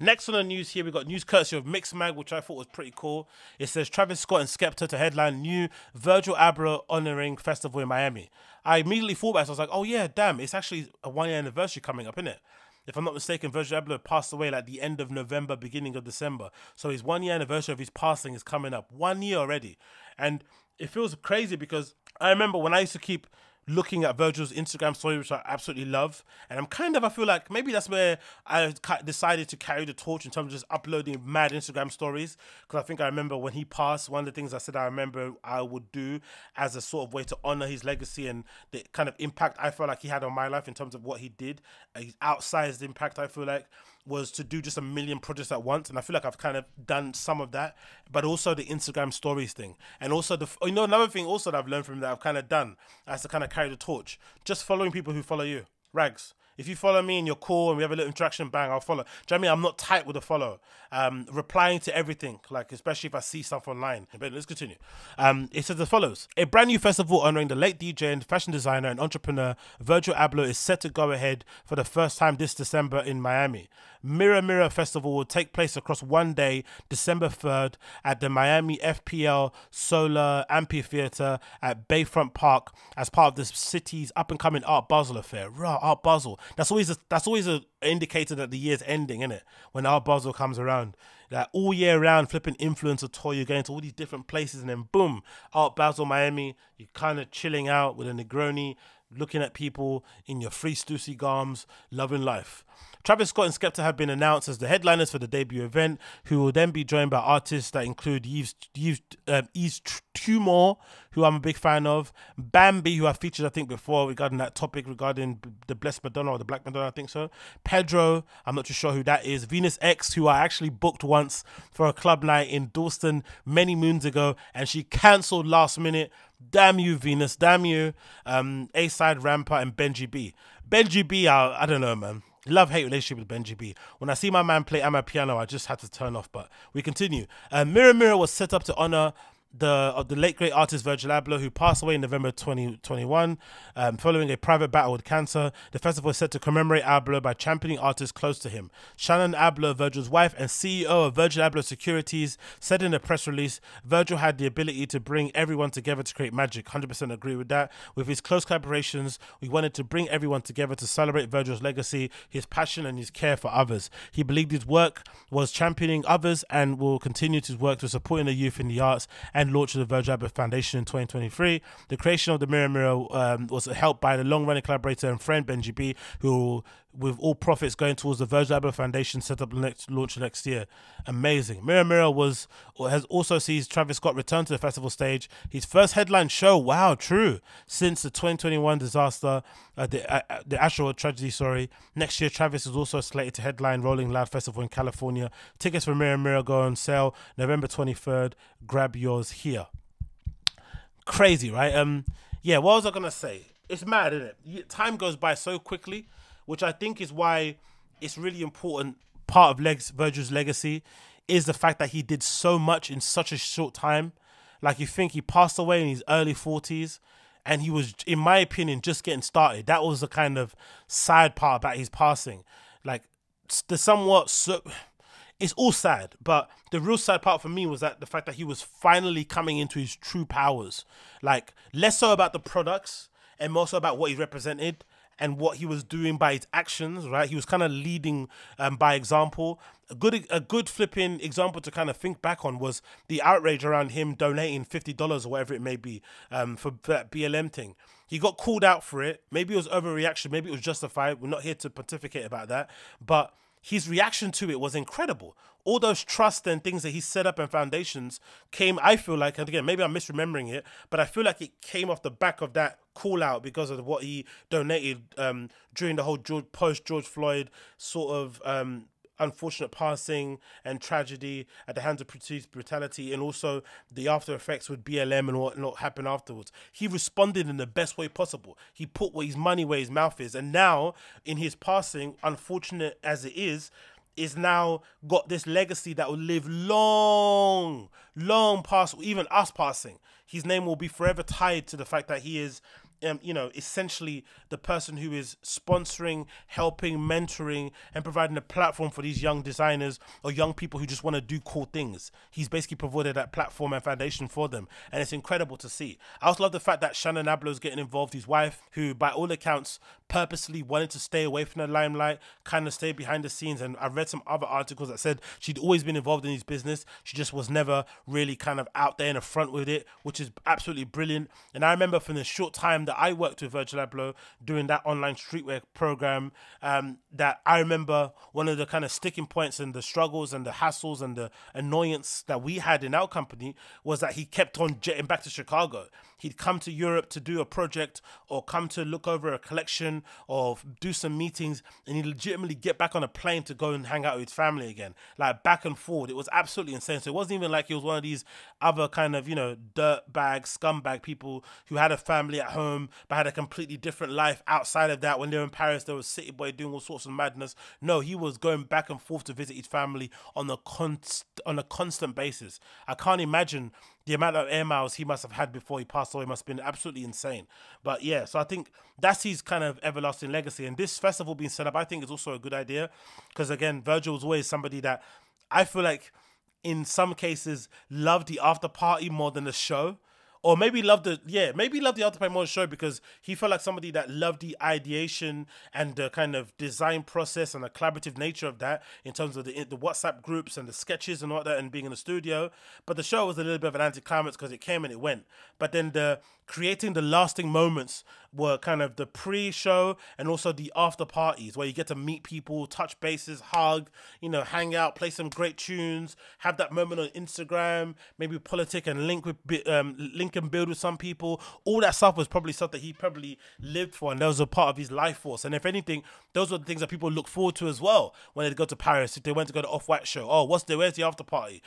Next on the news here, we got news courtesy of Mixmag, which I thought was pretty cool. It says Travis Scott and Skepta to headline new Virgil Abloh honoring festival in Miami. I immediately thought about it. So I was like, oh yeah, damn, it's actually a 1-year anniversary coming up, isn't it? If I'm not mistaken, Virgil Abloh passed away like the end of November, beginning of December. So his 1-year anniversary of his passing is coming up. 1 year already. And it feels crazy because I remember when I used to keep looking at Virgil's Instagram story, which I absolutely love. And I feel like maybe that's where I decided to carry the torch in terms of just uploading mad Instagram stories. Because I think I remember when he passed, one of the things I said I remember I would do as a sort of way to honor his legacy and the kind of impact I felt like he had on my life in terms of what he did. His outsized impact, I feel like, was to do just a million projects at once, and I feel like I've kind of done some of that, but also the Instagram stories thing, and also another thing also that I've learned from that I've kind of done as to kind of carry the torch, just following people who follow you. Rags. If you follow me and you're cool and we have a little interaction, bang, I'll follow. Do you know what I mean? I'm not tight with a follow. Replying to everything, like especially if I see stuff online. But let's continue. It says as follows. A brand new festival honoring the late DJ and fashion designer and entrepreneur Virgil Abloh is set to go ahead for the first time this December in Miami. Mirror Mirror Festival will take place across one day, December 3rd, at the Miami FPL Solar Amphitheater at Bayfront Park as part of the city's up-and-coming Art Basel affair. Art Basel. That's always a indicator that the year's ending, isn't it? When Art Basel comes around. Like all year round, flipping influencer tour, you're going to all these different places, and then boom, Art Basel Miami, you're kind of chilling out with a Negroni, looking at people in your free Stussy garms, loving life. Travis Scott and Skepta have been announced as the headliners for the debut event, who will then be joined by artists that include Yves Tumor, who I'm a big fan of, Bambi, who I featured, I think, before regarding that topic regarding the Blessed Madonna or the Black Madonna, I think so, Pedro, I'm not too sure who that is, Venus X, who I actually booked once for a club night in Dalston many moons ago, and she cancelled last minute. Damn you, Venus, damn you. A-Side Ramper and Benji B. Benji B, I don't know, man. Love-hate relationship with Benji B. When I see my man play Amapiano, I just had to turn off, but we continue. Mirror Mirror was set up to honor the late great artist Virgil Abloh, who passed away in November 2021 following a private battle with cancer. The festival is set to commemorate Abloh by championing artists close to him. Shannon Abloh, Virgil's wife and CEO of Virgil Abloh Securities, said in a press release, Virgil had the ability to bring everyone together to create magic. 100% agree with that. With his close collaborations, we wanted to bring everyone together to celebrate Virgil's legacy, his passion and his care for others. He believed his work was championing others and will continue to work to supporting the youth in the arts and launch of the Virgil Abloh Foundation in 2023. The creation of the Mirror Mirror was helped by the long-running collaborator and friend Benji B, who, with all profits going towards the Virgil Abloh Foundation, set up launch next year. Amazing. Mirror Mirror has also seen Travis Scott return to the festival stage. His first headline show, wow, true, since the 2021 disaster, the Astroworld tragedy, sorry. Next year, Travis is also slated to headline Rolling Loud Festival in California. Tickets for Mirror Mirror go on sale November 23rd. Grab yours here. Crazy, right? Yeah, what was I gonna say? It's mad, isn't it? Time goes by so quickly, which I think is why it's really important. Part of Virgil's legacy is the fact that he did so much in such a short time. Like, you think he passed away in his early 40s, and he was, in my opinion, just getting started. That was the kind of sad part about his passing. Like, it's all sad, but the real sad part for me was that the fact that he was finally coming into his true powers. Like, less so about the products and more so about what he represented and what he was doing by his actions, right? He was kind of leading by example. A good flipping example to kind of think back on was the outrage around him donating $50 or whatever it may be for that BLM thing. He got called out for it. Maybe it was overreaction. Maybe it was justified. We're not here to pontificate about that. But his reaction to it was incredible. All those trusts and things that he set up and foundations came, I feel like, and again, maybe I'm misremembering it, but I feel like it came off the back of that call out because of what he donated during the whole post-George Floyd sort of unfortunate passing and tragedy at the hands of police brutality, and also the after effects with BLM and what happened afterwards. He responded in the best way possible. He put his money where his mouth is, and now in his passing, unfortunate as it is now got this legacy that will live long past even us passing. His name will be forever tied to the fact that he is essentially the person who is sponsoring, helping, mentoring, and providing a platform for these young designers or young people who just want to do cool things. He's basically provided that platform and foundation for them, and it's incredible to see. I also love the fact that Shannon Abloh's getting involved, his wife, who by all accounts purposely wanted to stay away from the limelight, kind of stay behind the scenes, and I read some other articles that said she'd always been involved in his business. She just was never really kind of out there in the front with it, which is absolutely brilliant. And I remember from the short time that I worked with Virgil Abloh doing that online streetwear program, that I remember one of the kind of sticking points and the struggles and the hassles and the annoyance that we had in our company was that he kept on jetting back to Chicago. He'd come to Europe to do a project or come to look over a collection vacation or do some meetings, and he'd legitimately get back on a plane to go and hang out with his family again, like back and forward. It was absolutely insane. So it wasn't even like he was one of these other kind of, you know, dirtbag, scumbag people who had a family at home but had a completely different life outside of that. When they were in Paris, there was City Boy doing all sorts of madness. No, he was going back and forth to visit his family on a constant basis. I can't imagine the amount of air miles he must have had before he passed away. Must have been absolutely insane. But yeah, so I think that's his kind of everlasting legacy. And this festival being set up, I think, is also a good idea, because again, Virgil was always somebody that I feel like in some cases loved the after party more than the show. Or maybe loved the after party more than the show, because he felt like somebody that loved the ideation and the kind of design process and the collaborative nature of that, in terms of the WhatsApp groups and the sketches and all that, and being in the studio. But the show was a little bit of an anticlimax because it came and it went. But then the creating the lasting moments were kind of the pre-show and also the after parties, where you get to meet people, touch bases, hug, you know, hang out, play some great tunes, have that moment on Instagram, maybe politic and link and build with some people. All that stuff was probably stuff that he probably lived for, and that was a part of his life force. And if anything, those were the things that people look forward to as well when they go to Paris. If they went to go to Off-White show, oh, where's the after party?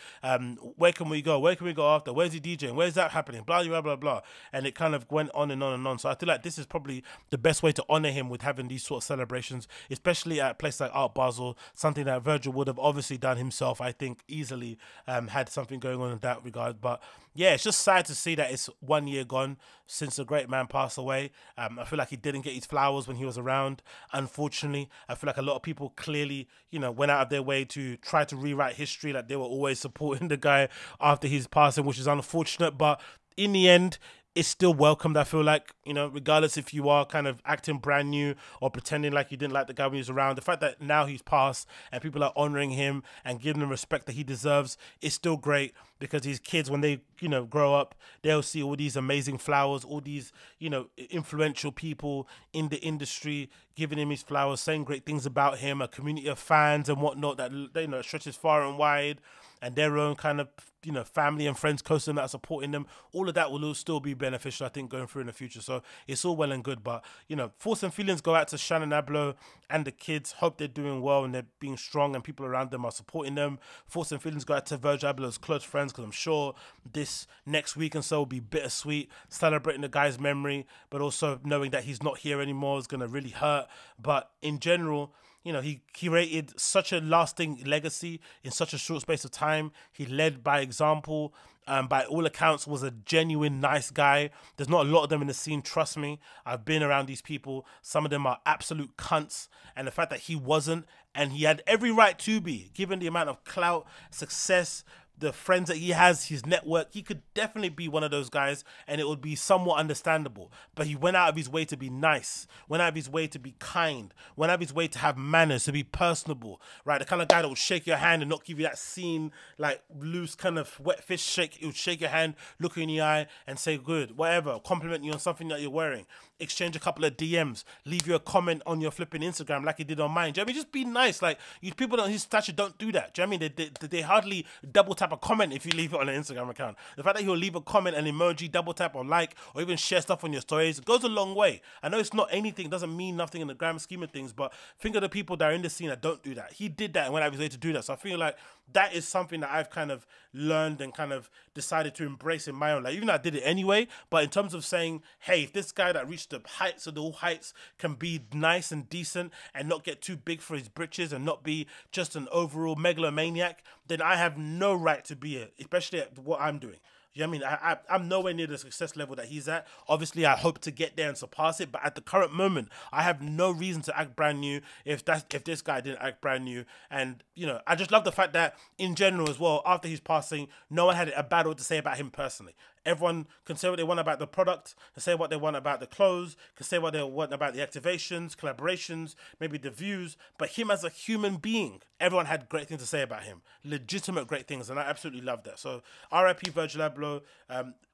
Where can we go? Where can we go after? Where's the DJing? Where's that happening? Blah, blah, blah, blah. And it kind of went on and on and on. So I feel like this is probably the best way to honor him, with having these sort of celebrations, especially at a place like Art Basel, something that Virgil would have obviously done himself, I think, easily, had something going on in that regard. But yeah, it's just sad to see that it's 1 year gone since the great man passed away. I feel like he didn't get his flowers when he was around, unfortunately. I feel like a lot of people clearly, you know, went out of their way to try to rewrite history, like they were always supporting the guy after his passing, which is unfortunate. But in the end, it's still welcomed, I feel like, you know, regardless if you are kind of acting brand new or pretending like you didn't like the guy when he was around. The fact that now he's passed and people are honoring him and giving him respect that he deserves is still great, because his kids, when they, you know, grow up, they'll see all these amazing flowers, all these, you know, influential people in the industry giving him his flowers, saying great things about him, a community of fans and whatnot that, you know, stretches far and wide, and their own kind of, you know, family and friends close to them that are supporting them. All of that will still be beneficial, I think, going through in the future. So it's all well and good. But, you know, thoughts and feelings go out to Shannon Abloh and the kids. Hope they're doing well and they're being strong and people around them are supporting them. Thoughts and feelings go out to Virgil Abloh's close friends, because I'm sure this next week and so will be bittersweet, celebrating the guy's memory, but also knowing that he's not here anymore is going to really hurt. But in general, you know, he created such a lasting legacy in such a short space of time. He led by example. By all accounts, was a genuine nice guy. There's not a lot of them in the scene, trust me. I've been around these people. Some of them are absolute cunts. And the fact that he wasn't, and he had every right to be, given the amount of clout, success, the friends that he has, his network, he could definitely be one of those guys, and it would be somewhat understandable. But he went out of his way to be nice, went out of his way to be kind, went out of his way to have manners, to be personable, right? The kind of guy that will shake your hand and not give you that scene, like loose kind of wet fish shake. He would shake your hand, look you in the eye and say good, whatever, compliment you on something that you're wearing, exchange a couple of DMs, leave you a comment on your flipping Instagram like he did on mine. Do you know what I mean? Just be nice. Like, you people on his stature don't do that. Do you know what I mean? They hardly double tap a comment if you leave it on an Instagram account. The fact that he'll leave a comment, an emoji, double tap or like, or even share stuff on your stories, it goes a long way. I know it's not anything, doesn't mean nothing in the grand scheme of things, but think of the people that are in the scene that don't do that. He did that and went out of his way to do that. So I feel like that is something that I've kind of learned and kind of decided to embrace in my own life. Even though I did it anyway, but in terms of saying, hey, if this guy that reached the heights of all heights can be nice and decent and not get too big for his britches and not be just an overall megalomaniac, then I have no right to be it, especially at what I'm doing. You know what I mean? I'm nowhere near the success level that he's at. Obviously, I hope to get there and surpass it. But at the current moment, I have no reason to act brand new if this guy didn't act brand new. And, you know, I just love the fact that in general as well, after his passing, no one had a bad word to say about him personally. Everyone can say what they want about the product, can say what they want about the clothes, can say what they want about the activations, collaborations, maybe the views. But him as a human being, everyone had great things to say about him. Legitimate great things, and I absolutely love that. So R.I.P. Virgil Abloh,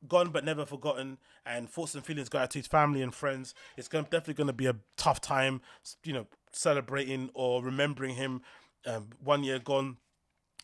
gone but never forgotten, and thoughts and feelings go out to his family and friends. It's definitely going to be a tough time, you know, celebrating or remembering him 1 year gone.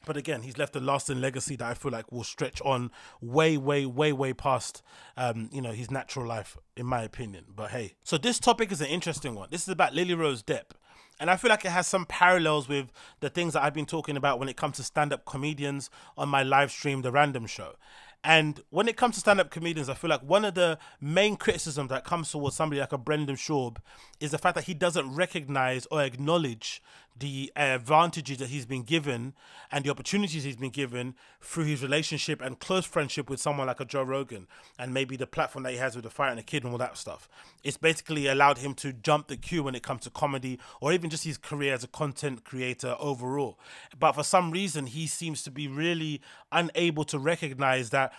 But again, he's left a lasting legacy that I feel like will stretch on way, way, way, way past, his natural life, in my opinion. But hey, so this topic is an interesting one. This is about Lilly-Rose Depp. And I feel like it has some parallels with the things that I've been talking about when it comes to stand-up comedians on my live stream, The Random Show. And when it comes to stand-up comedians, I feel like one of the main criticisms that comes towards somebody like a Brendan Schaub is the fact that he doesn't recognize or acknowledge the advantages that he's been given and the opportunities he's been given through his relationship and close friendship with someone like a Joe Rogan, and maybe the platform that he has with The Fighter and the Kid and all that stuff. It's basically allowed him to jump the queue when it comes to comedy, or even just his career as a content creator overall. But for some reason, he seems to be really unable to recognize that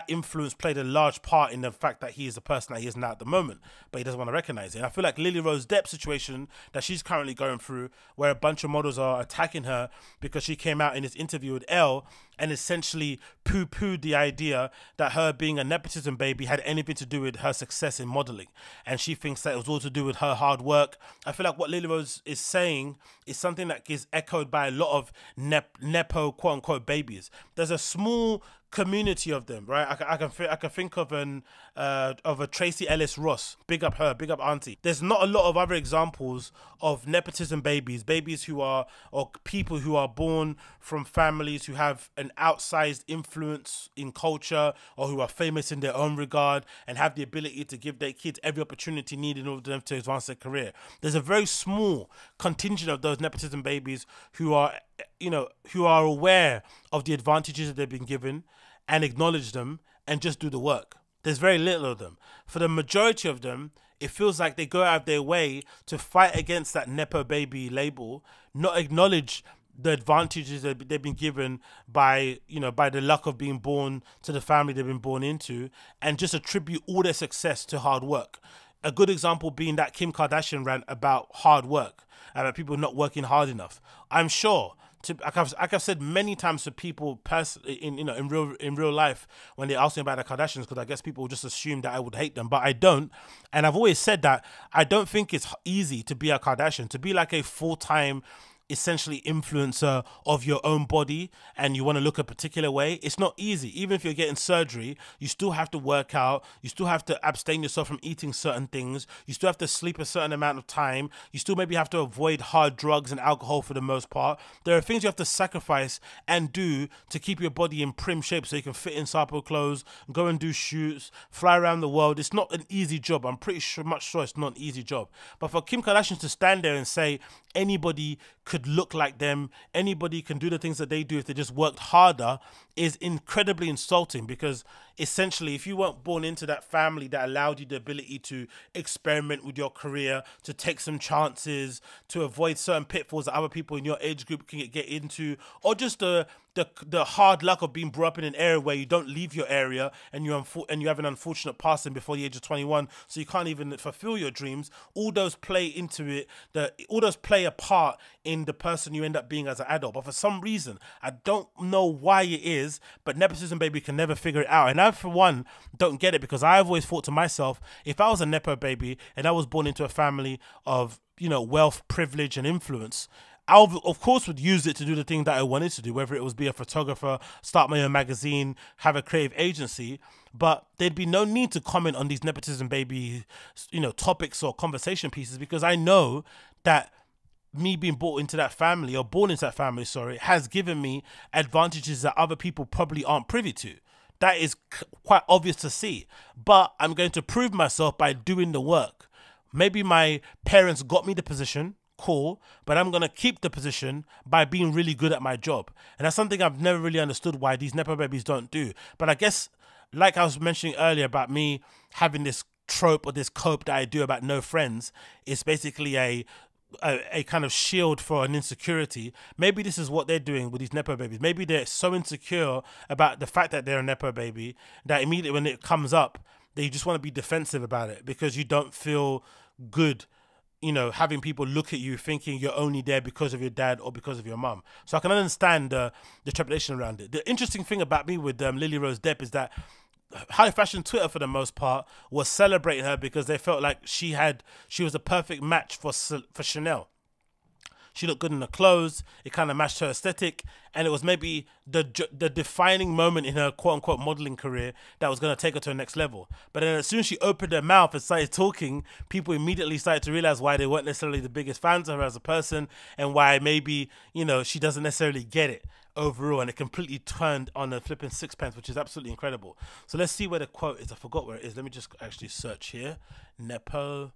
influence played a large part in the fact that he is the person that he is now at the moment, but he doesn't want to recognize it. And I feel like Lilly-Rose Depp's situation that she's currently going through, where a bunch of models are attacking her because she came out in this interview with Elle and essentially poo-pooed the idea that her being a nepotism baby had anything to do with her success in modeling. And she thinks that it was all to do with her hard work. I feel like what Lilly-Rose is saying is something that is echoed by a lot of nepo quote-unquote babies. There's a small community of them, right? I can think of a Tracy Ellis Ross. Big up her, big up auntie. There's not a lot of other examples of nepotism babies who are, or people who are born from families who have an outsized influence in culture, or who are famous in their own regard and have the ability to give their kids every opportunity needed in order for them to advance their career. There's a very small contingent of those nepotism babies who are aware of the advantages that they've been given and acknowledge them and just do the work. There's very little of them. For the majority of them, it feels like they go out of their way to fight against that nepo baby label, not acknowledge the advantages that they've been given by the luck of being born to the family they've been born into, and just attribute all their success to hard work. A good example being that Kim Kardashian rant about hard work, about people not working hard enough. I'm sure, like I've said many times to people in real life when they ask me about the Kardashians, because I guess people just assume that I would hate them, but I don't. And I've always said that I don't think it's easy to be a Kardashian, to be like a full-time essentially influencer of your own body, and you want to look a particular way. It's not easy. Even if you're getting surgery, you still have to work out, you still have to abstain yourself from eating certain things, you still have to sleep a certain amount of time, you still maybe have to avoid hard drugs and alcohol for the most part. There are things you have to sacrifice and do to keep your body in prim shape so you can fit in sample clothes, go and do shoots, fly around the world. It's not an easy job. I'm pretty sure it's not an easy job. But for Kim Kardashian to stand there and say anybody could look like them, anybody can do the things that they do if they just worked harder, is incredibly insulting, because essentially if you weren't born into that family that allowed you the ability to experiment with your career, to take some chances, to avoid certain pitfalls that other people in your age group can get into, or just the hard luck of being brought up in an area where you don't leave your area and you have an unfortunate passing before the age of 21, so you can't even fulfill your dreams, all those play into it, all those play a part in the person you end up being as an adult. But for some reason, I don't know why it is, but nepotism baby can never figure it out. And I, for one, don't get it, because I've always thought to myself, if I was a nepo baby and I was born into a family of, wealth, privilege and influence, I, of course, would use it to do the thing that I wanted to do, whether it was be a photographer, start my own magazine, have a creative agency. But there'd be no need to comment on these nepotism baby, topics or conversation pieces, because I know that me being born into that family, has given me advantages that other people probably aren't privy to. That is quite obvious to see. But I'm going to prove myself by doing the work. Maybe my parents got me the position, cool, but I'm going to keep the position by being really good at my job. And that's something I've never really understood why these nepo babies don't do. But I guess, like I was mentioning earlier about me having this trope or this cope that I do about no friends, it's basically a kind of shield for an insecurity. Maybe this is what they're doing with these nepo babies. Maybe they're so insecure about the fact that they're a nepo baby that immediately when it comes up, they just want to be defensive about it, because you don't feel good, having people look at you thinking you're only there because of your dad or because of your mum. So I can understand the trepidation around it. The interesting thing about me with Lilly-Rose Depp is that high fashion Twitter, for the most part, was celebrating her because they felt like she was a perfect match for Chanel. She looked good in her clothes. It kind of matched her aesthetic. And it was maybe the defining moment in her quote-unquote modeling career that was going to take her to the next level. But then as soon as she opened her mouth and started talking, people immediately started to realize why they weren't necessarily the biggest fans of her as a person, and why maybe, you know, she doesn't necessarily get it overall, and it completely turned on a flipping sixpence, which is absolutely incredible. So let's see where the quote is. I forgot where it is. Let me just actually search here. Nepo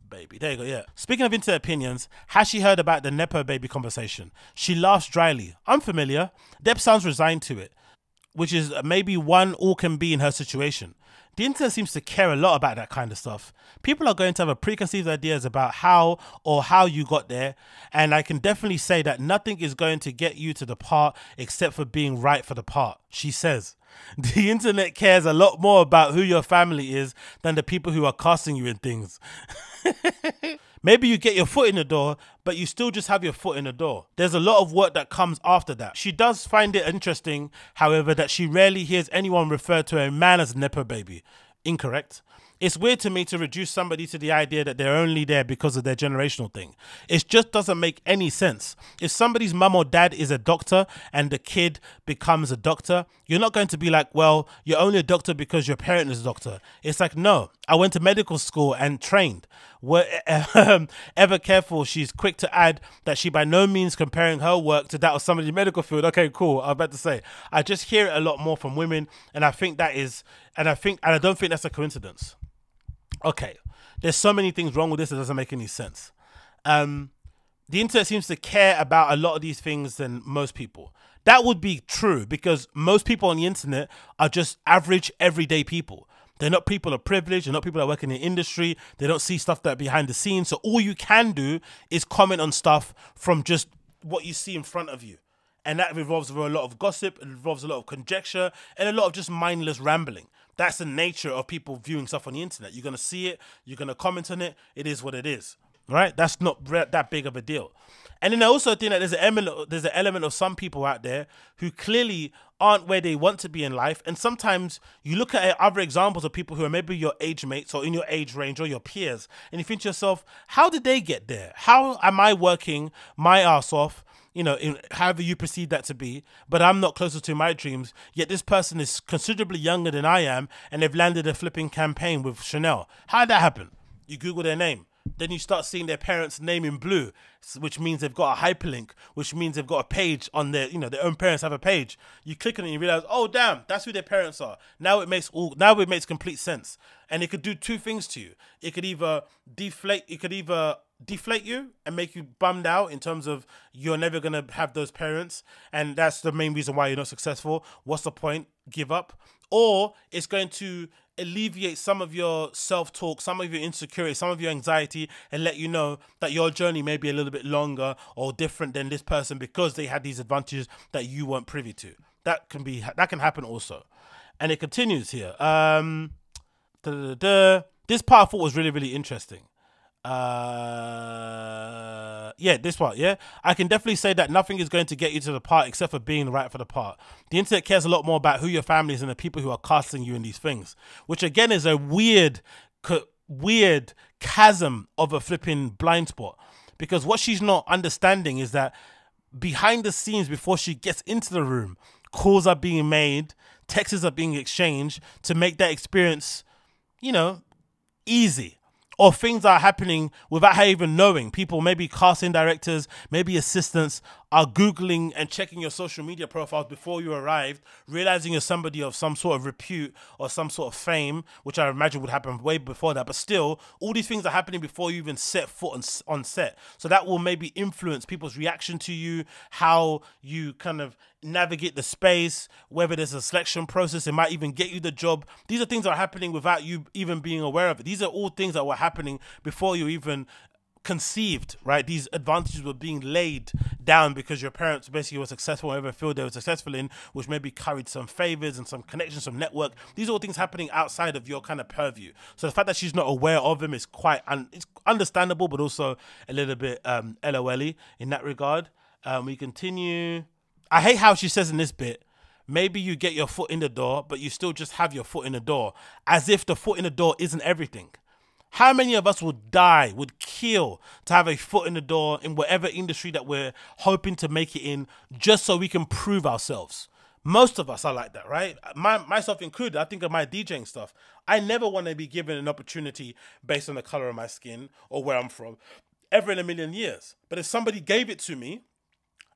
baby. There you go, yeah. Speaking of internet opinions, has she heard about the Nepo baby conversation? She laughs dryly. Unfamiliar. Depp sounds resigned to it, which is maybe one all can be in her situation. The internet seems to care a lot about that kind of stuff. People are going to have a preconceived ideas about how you got there, and I can definitely say that nothing is going to get you to the part except for being right for the part, she says. The internet cares a lot more about who your family is than the people who are casting you in things. Maybe you get your foot in the door, but you still just have your foot in the door. There's a lot of work that comes after that. She does find it interesting, however, that she rarely hears anyone refer to a man as Nepo baby. Incorrect. It's weird to me to reduce somebody to the idea that they're only there because of their generational thing. It just doesn't make any sense. If somebody's mum or dad is a doctor and the kid becomes a doctor, you're not going to be like, well, you're only a doctor because your parent is a doctor. It's like, no, I went to medical school and trained. Ever careful, she's quick to add that she by no means comparing her work to that of somebody in the medical field. Okay, cool. I was about to say, I just hear it a lot more from women, and I think that is, and I don't think that's a coincidence. Okay, there's so many things wrong with this, it doesn't make any sense. The internet seems to care about a lot of these things than most people. That would be true because most people on the internet are just average, everyday people. They're not people of privilege. They're not people that work in the industry. They don't see stuff that behind the scenes. So all you can do is comment on stuff from just what you see in front of you. And that revolves around a lot of gossip. It involves a lot of conjecture and a lot of just mindless rambling. That's the nature of people viewing stuff on the internet. You're going to see it. You're going to comment on it. It is what it is. Right? That's not that big of a deal. And then I also think that there's an element of some people out there who clearly aren't where they want to be in life. And sometimes you look at other examples of people who are maybe your age mates or in your age range or your peers, and you think to yourself, how did they get there? How am I working my ass off? You know, in however you perceive that to be, but I'm not closer to my dreams, yet this person is considerably younger than I am, and they've landed a flipping campaign with Chanel. How did that happen? You Google their name. Then you start seeing their parents' name in blue, which means they've got a hyperlink, which means they've got a page on their, you know, their own parents have a page. You click on it and you realize, oh damn, that's who their parents are. Now it makes complete sense. And it could do two things to you. It could either deflate you and make you bummed out in terms of you're never going to have those parents, and that's the main reason why you're not successful. What's the point? Give up. Or it's going to alleviate some of your self-talk, some of your insecurity, some of your anxiety, and let you know that your journey may be a little bit longer or different than this person because they had these advantages that you weren't privy to. That can happen also. And it continues here. This part I thought was really, really interesting. Yeah, this part, yeah. I can definitely say that nothing is going to get you to the part except for being right for the part. The internet cares a lot more about who your family is and the people who are casting you in these things, which again is a weird chasm of a flipping blind spot. Because what she's not understanding is that behind the scenes, before she gets into the room, calls are being made, texts are being exchanged to make that experience, you know, easy. Or things are happening without her even knowing. People, maybe casting directors, maybe assistants, are Googling and checking your social media profiles before you arrived, realizing you're somebody of some sort of repute or some sort of fame, which I imagine would happen way before that. But still, all these things are happening before you even set foot on set. So that will maybe influence people's reaction to you, how you kind of navigate the space, whether there's a selection process, it might even get you the job. These are things that are happening without you even being aware of it. These are all things that were happening before you even conceived, right? These advantages were being laid down because your parents basically were successful in whatever field they were successful in, which maybe carried some favors and some connections, some network. These are all things happening outside of your kind of purview. So the fact that she's not aware of them is quite it's understandable, but also a little bit LOL-y in that regard. We continue. I hate how she says in this bit, maybe you get your foot in the door, but you still just have your foot in the door, as if the foot in the door isn't everything. How many of us would die, would kill to have a foot in the door in whatever industry that we're hoping to make it in, just so we can prove ourselves? Most of us are like that, right? Myself included. I think of my DJing stuff. I never want to be given an opportunity based on the color of my skin or where I'm from, ever in a million years. But if somebody gave it to me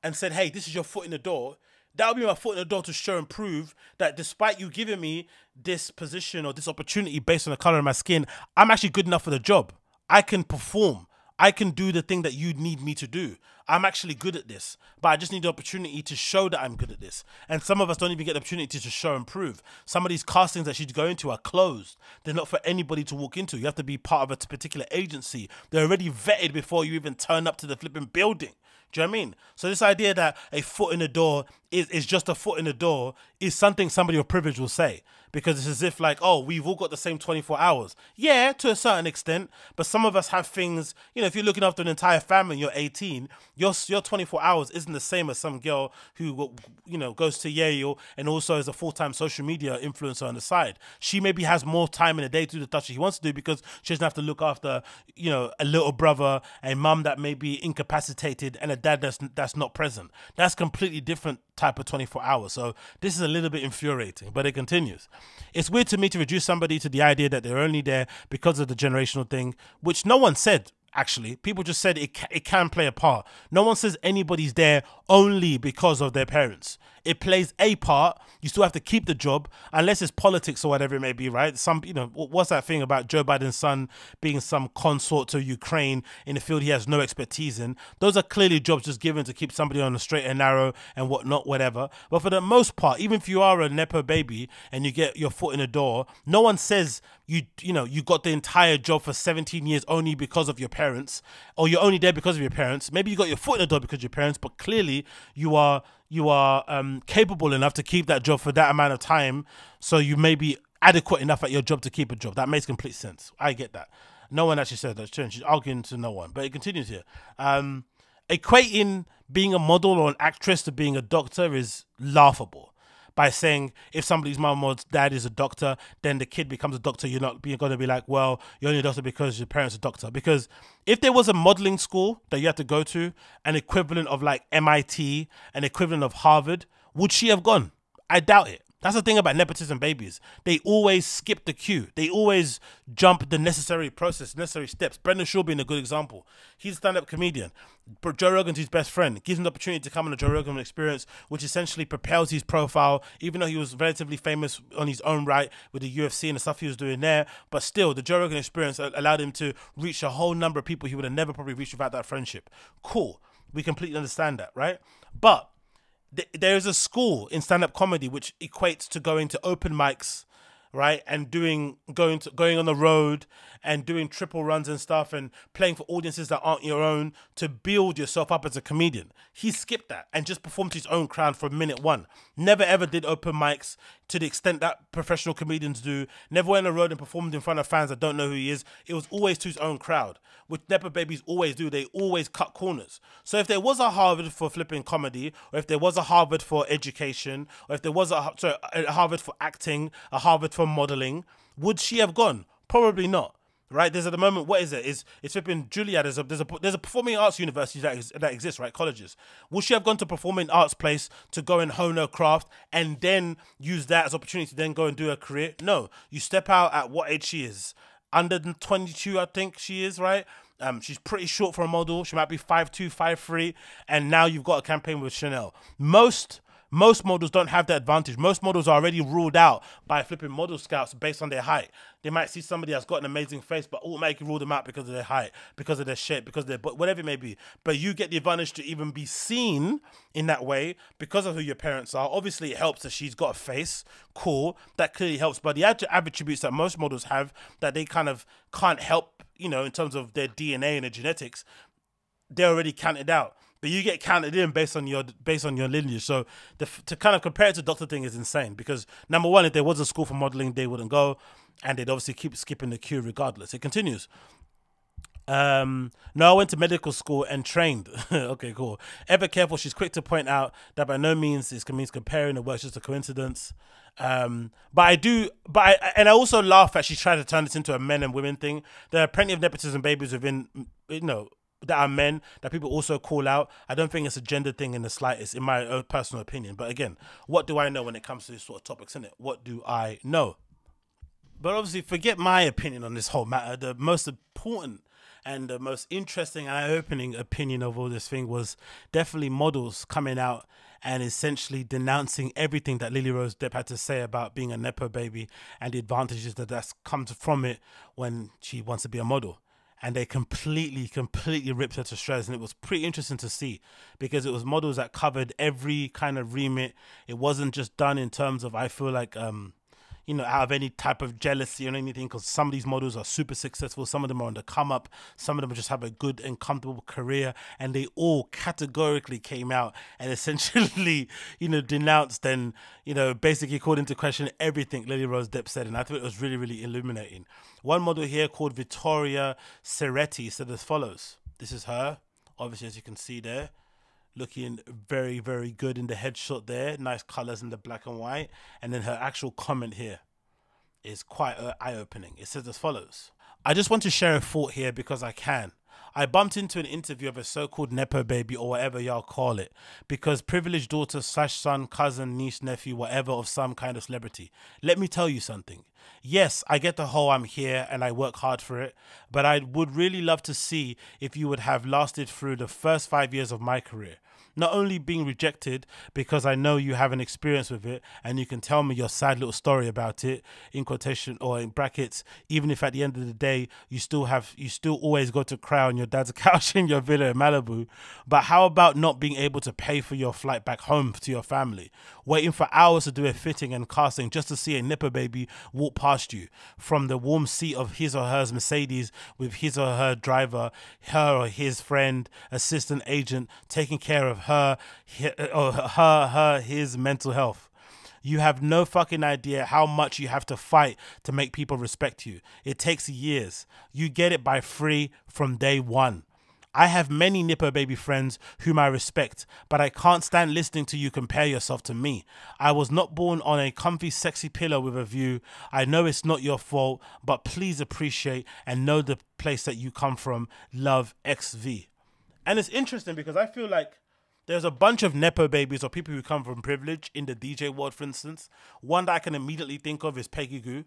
and said, hey, this is your foot in the door, that would be my foot in the door to show and prove that despite you giving me this position or this opportunity based on the color of my skin, I'm actually good enough for the job. I can perform. I can do the thing that you need me to do. I'm actually good at this, but I just need the opportunity to show that I'm good at this. And some of us don't even get the opportunity to show and prove. Some of these castings that she's going to are closed. They're not for anybody to walk into. You have to be part of a particular agency. They're already vetted before you even turn up to the flipping building. Do you know what I mean? So this idea that a foot in the door is just a foot in the door is something somebody of privilege will say. Because it's as if like, oh, we've all got the same 24 hours. Yeah, to a certain extent. But some of us have things, you know, if you're looking after an entire family and you're 18, your 24 hours isn't the same as some girl who, you know, goes to Yale and also is a full-time social media influencer on the side. She maybe has more time in a day to do the stuff she wants to do because she doesn't have to look after, you know, a little brother, a mum that may be incapacitated and a dad that's not present. That's completely different type of 24 hours. So this is a little bit infuriating, but it continues. It's weird to me to reduce somebody to the idea that they're only there because of the generational thing, which no one said. Actually, people just said it can play a part. No one says anybody's there only because of their parents. It plays a part. You still have to keep the job unless it's politics or whatever it may be, right? Some, you know, what's that thing about Joe Biden's son being some consort to Ukraine in a field he has no expertise in? Those are clearly jobs just given to keep somebody on the straight and narrow and whatnot, whatever. But for the most part, even if you are a nepo baby and you get your foot in the door, no one says you know you got the entire job for 17 years only because of your parents, or you're only there because of your parents. Maybe you got your foot in the door because of your parents, but clearly you are capable enough to keep that job for that amount of time, so you may be adequate enough at your job to keep a job. That makes complete sense. I get that. No one actually said that. She's arguing to no one, but it continues here. Equating being a model or an actress to being a doctor is laughable. By saying if somebody's mum or dad is a doctor, then the kid becomes a doctor. You're not going to be like, well, you're only a doctor because your parents are a doctor. Because if there was a modeling school that you had to go to, an equivalent of like MIT, an equivalent of Harvard, would she have gone? I doubt it. That's the thing about nepotism babies. They always skip the queue. They always jump the necessary process, necessary steps. Brendan Schaub being a good example. He's a stand-up comedian. Joe Rogan's his best friend. Gives him the opportunity to come on the Joe Rogan Experience, which essentially propels his profile, even though he was relatively famous on his own right with the UFC and the stuff he was doing there. But still, the Joe Rogan Experience allowed him to reach a whole number of people he would have never probably reached without that friendship. Cool. We completely understand that, right? But there is a school in stand-up comedy which equates to going to open mics, right, and going on the road and doing triple runs and stuff and playing for audiences that aren't your own to build yourself up as a comedian. He skipped that and just performed to his own crowd from minute one. Never ever did open mics to the extent that professional comedians do. Never went on the road and performed in front of fans that don't know who he is. It was always to his own crowd, which nepo babies always do. They always cut corners. So if there was a Harvard for flipping comedy, or if there was a Harvard for education, or if there was a Harvard for acting, a Harvard for modeling, would she have gone? Probably not. Right, there's at the moment, what is it? It's flipping Juilliard. There's a performing arts university that exists, right? Colleges. Would she have gone to performing arts place to go and hone her craft and then use that as opportunity to then go and do a career? No, you step out at what age she is. Under 22, I think she is, right? She's pretty short for a model. She might be 5'2", 5'3", and now you've got a campaign with Chanel. Most models don't have that advantage. Most models are already ruled out by flipping model scouts based on their height. They might see somebody that's got an amazing face, but automatically rule them out because of their height, because of their shape, because of their whatever it may be. But you get the advantage to even be seen in that way because of who your parents are. Obviously, it helps that she's got a face. Cool. That clearly helps. But the attributes that most models have that they kind of can't help, you know, in terms of their DNA and their genetics, they're already counted out. But you get counted in based on your lineage. So to kind of compare it to doctor thing is insane because number one, if there was a school for modeling, they wouldn't go, and they'd obviously keep skipping the queue regardless. It continues. No, I went to medical school and trained. Okay, cool. Ever careful, she's quick to point out that by no means this means comparing the works, just a coincidence. But I also laugh at she tried to turn this into a men and women thing. There are plenty of nepotism babies within, that are men that people also call out. I don't think it's a gender thing in the slightest, in my own personal opinion. But again, what do I know when it comes to this sort of topics, innit? What do I know? But obviously, forget my opinion on this whole matter. The most important and the most interesting and eye-opening opinion of all this thing was definitely models coming out and essentially denouncing everything that Lilly-Rose Depp had to say about being a nepo baby and the advantages that's come from it when she wants to be a model. And they completely ripped her to shreds. And it was pretty interesting to see because it was models that covered every kind of remit. It wasn't just done in terms of, I feel like, out of any type of jealousy or anything, because some of these models are super successful. Some of them are on the come up. Some of them just have a good and comfortable career. And they all categorically came out and essentially, denounced and, basically called into question everything Lilly-Rose Depp said. And I thought it was really, really illuminating. One model here called Vittoria Ceretti said as follows. This is her, obviously, as you can see there. Looking very, very good in the headshot there. Nice colors in the black and white. And then her actual comment here is quite eye-opening. It says as follows. I just want to share a thought here because I can. I bumped into an interview of a so-called nepo baby or whatever y'all call it because privileged daughter / son, cousin, niece, nephew, whatever of some kind of celebrity. Let me tell you something. Yes, I get the whole I'm here and I work hard for it, but I would really love to see if you would have lasted through the first 5 years of my career. Not only being rejected because I know you have an experience with it and you can tell me your sad little story about it, in quotation or in brackets, even if at the end of the day you still always go to cry on your dad's couch in your villa in Malibu. But how about not being able to pay for your flight back home to your family, waiting for hours to do a fitting and casting just to see a nepo baby walk past you from the warm seat of his or her Mercedes with his or her driver, her or his friend, assistant, agent, taking care of his mental health. You have no fucking idea how much you have to fight to make people respect you. It takes years. You get it by free from day one. I have many nepo baby friends whom I respect, but I can't stand listening to you compare yourself to me. I was not born on a comfy, sexy pillow with a view. I know it's not your fault, but please appreciate and know the place that you come from. Love, XV. And it's interesting because I feel like there's a bunch of nepo babies or people who come from privilege in the DJ world, for instance. One that I can immediately think of is Peggy Gou.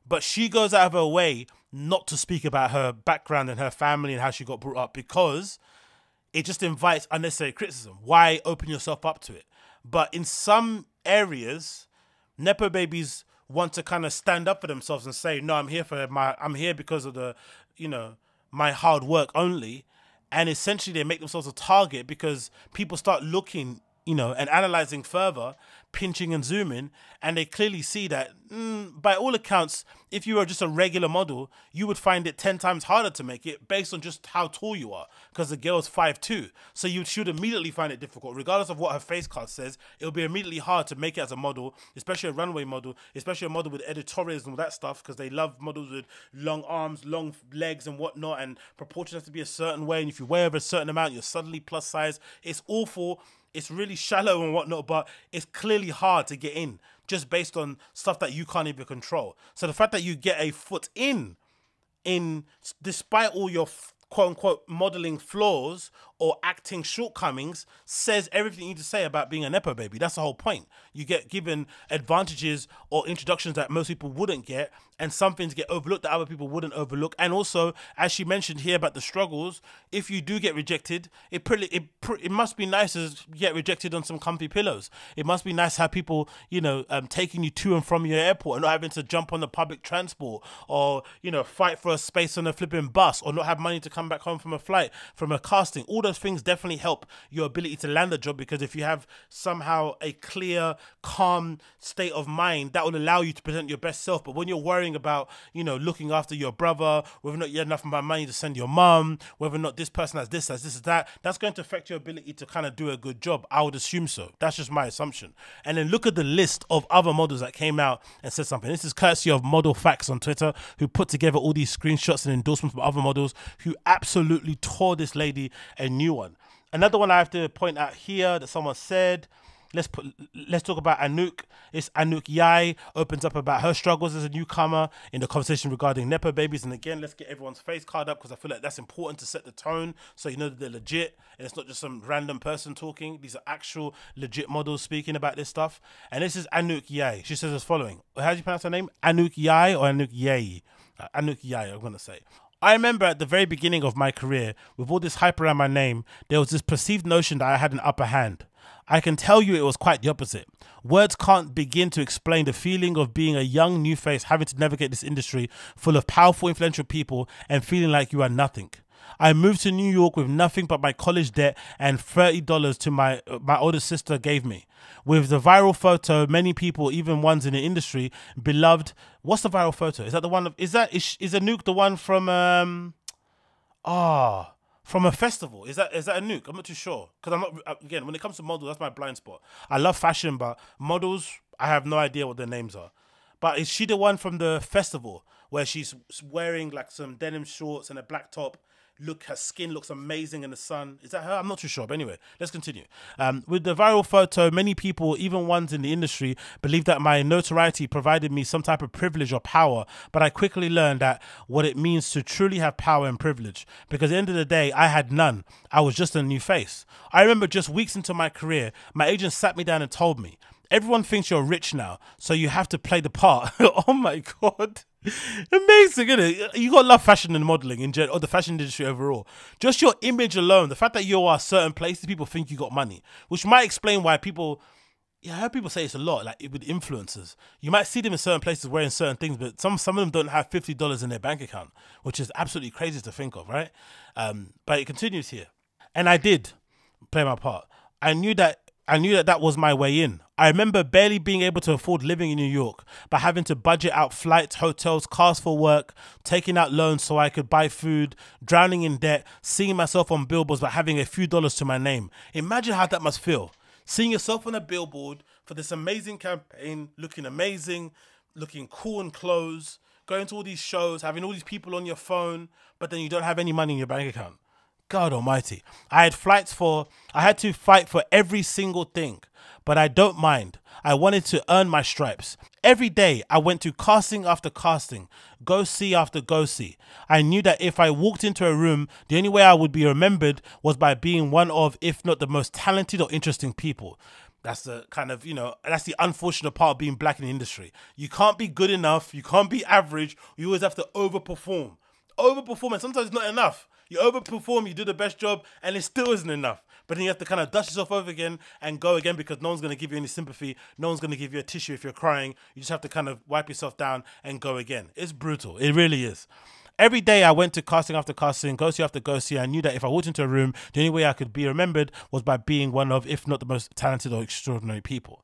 But she goes out of her way not to speak about her background and her family and how she got brought up because it just invites unnecessary criticism. Why open yourself up to it? But in some areas, nepo babies want to kind of stand up for themselves and say, no, I'm here because of my hard work only. And essentially they make themselves a target because people start looking, and analyzing further, pinching and zooming, and they clearly see that, by all accounts, if you were just a regular model, you would find it 10 times harder to make it based on just how tall you are, because the girl's 5'2". So you should immediately find it difficult. Regardless of what her face card says, it'll be immediately hard to make it as a model, especially a runway model, especially a model with editorials and all that stuff, because they love models with long arms, long legs and whatnot, and proportions have to be a certain way, and if you weigh over a certain amount, you're suddenly plus size. It's awful. It's really shallow and whatnot, but it's clearly hard to get in just based on stuff that you can't even control. So the fact that you get a foot in despite all your quote unquote modeling flaws or acting shortcomings says everything you need to say about being a nepo baby. That's the whole point. You get given advantages or introductions that most people wouldn't get, and some things get overlooked that other people wouldn't overlook. And also, as she mentioned here about the struggles, if you do get rejected, it must be nice to get rejected on some comfy pillows. It must be nice to have people, taking you to and from your airport and not having to jump on the public transport or, fight for a space on a flipping bus or not have money to come back home from a flight, from a casting. All those things definitely help your ability to land the job, because if you have somehow a clear, calm state of mind, that will allow you to present your best self. But when you're worrying about, looking after your brother, whether or not you have enough money to send your mum, whether or not this person has this, that, that's going to affect your ability to kind of do a good job. I would assume so. That's just my assumption. And then look at the list of other models that came out and said something. This is courtesy of Model Facts on Twitter, who put together all these screenshots and endorsements from other models who absolutely tore this lady a new one. Another one I have to point out here that someone said, let's talk about Anok. It's Anok Yai opens up about her struggles as a newcomer in the conversation regarding nepo babies. And again, let's get everyone's face card up because I feel like that's important to set the tone so you know that they're legit and it's not just some random person talking. These are actual legit models speaking about this stuff. And this is Anok Yai. She says as following. How do you pronounce her name? Anok Yai or Anok Yai? Anok Yai, I'm going to say. I remember at the very beginning of my career, with all this hype around my name, there was this perceived notion that I had an upper hand. I can tell you it was quite the opposite. Words can't begin to explain the feeling of being a young new face having to navigate this industry full of powerful, influential people and feeling like you are nothing. I moved to New York with nothing but my college debt and $30 to my older sister gave me. With the viral photo, many people, even ones in the industry, beloved. What's the viral photo? Is that the one? Is Anok the one from from a festival? Is that Anok? I'm not too sure because I'm not. Again, when it comes to models, that's my blind spot. I love fashion, but models, I have no idea what their names are. But is she the one from the festival where she's wearing like some denim shorts and a black top? Look, her skin looks amazing in the sun. Is that her? I'm not too sure. But anyway, let's continue. With the viral photo, many people, even ones in the industry, believe that my notoriety provided me some type of privilege or power. But I quickly learned that what it means to truly have power and privilege. Because at the end of the day, I had none. I was just a new face. I remember just weeks into my career, my agent sat me down and told me, everyone thinks you're rich now, so you have to play the part. Oh my God. Amazing, isn't it? You gotta love fashion and modeling in general, or the fashion industry overall. Just your image alone, the fact that you are certain places, people think you got money, which might explain why people, I heard people say it's a lot, like with influencers. You might see them in certain places wearing certain things, but some of them don't have $50 in their bank account, which is absolutely crazy to think of, right? But it continues here. And I did play my part. I knew that was my way in. I remember barely being able to afford living in New York, but having to budget out flights, hotels, cars for work, taking out loans so I could buy food, drowning in debt, seeing myself on billboards but having a few dollars to my name. Imagine how that must feel. Seeing yourself on a billboard for this amazing campaign, looking amazing, looking cool in clothes, going to all these shows, having all these people on your phone, but then you don't have any money in your bank account. God almighty. I had to fight for every single thing, but I don't mind. I wanted to earn my stripes. Every day I went to casting after casting, go see after go see. I knew that if I walked into a room, the only way I would be remembered was by being one of, if not the most talented or interesting people. That's the kind of, that's the unfortunate part of being black in the industry. You can't be good enough. You can't be average. You always have to overperform. Overperform, and sometimes it's not enough. You overperform, you do the best job, and it still isn't enough. But then you have to kind of dust yourself over again and go again because no one's going to give you any sympathy. No one's going to give you a tissue if you're crying. You just have to kind of wipe yourself down and go again. It's brutal. It really is. Every day I went to casting after casting, go see after go see. I knew that if I walked into a room, the only way I could be remembered was by being one of, if not the most talented or extraordinary people.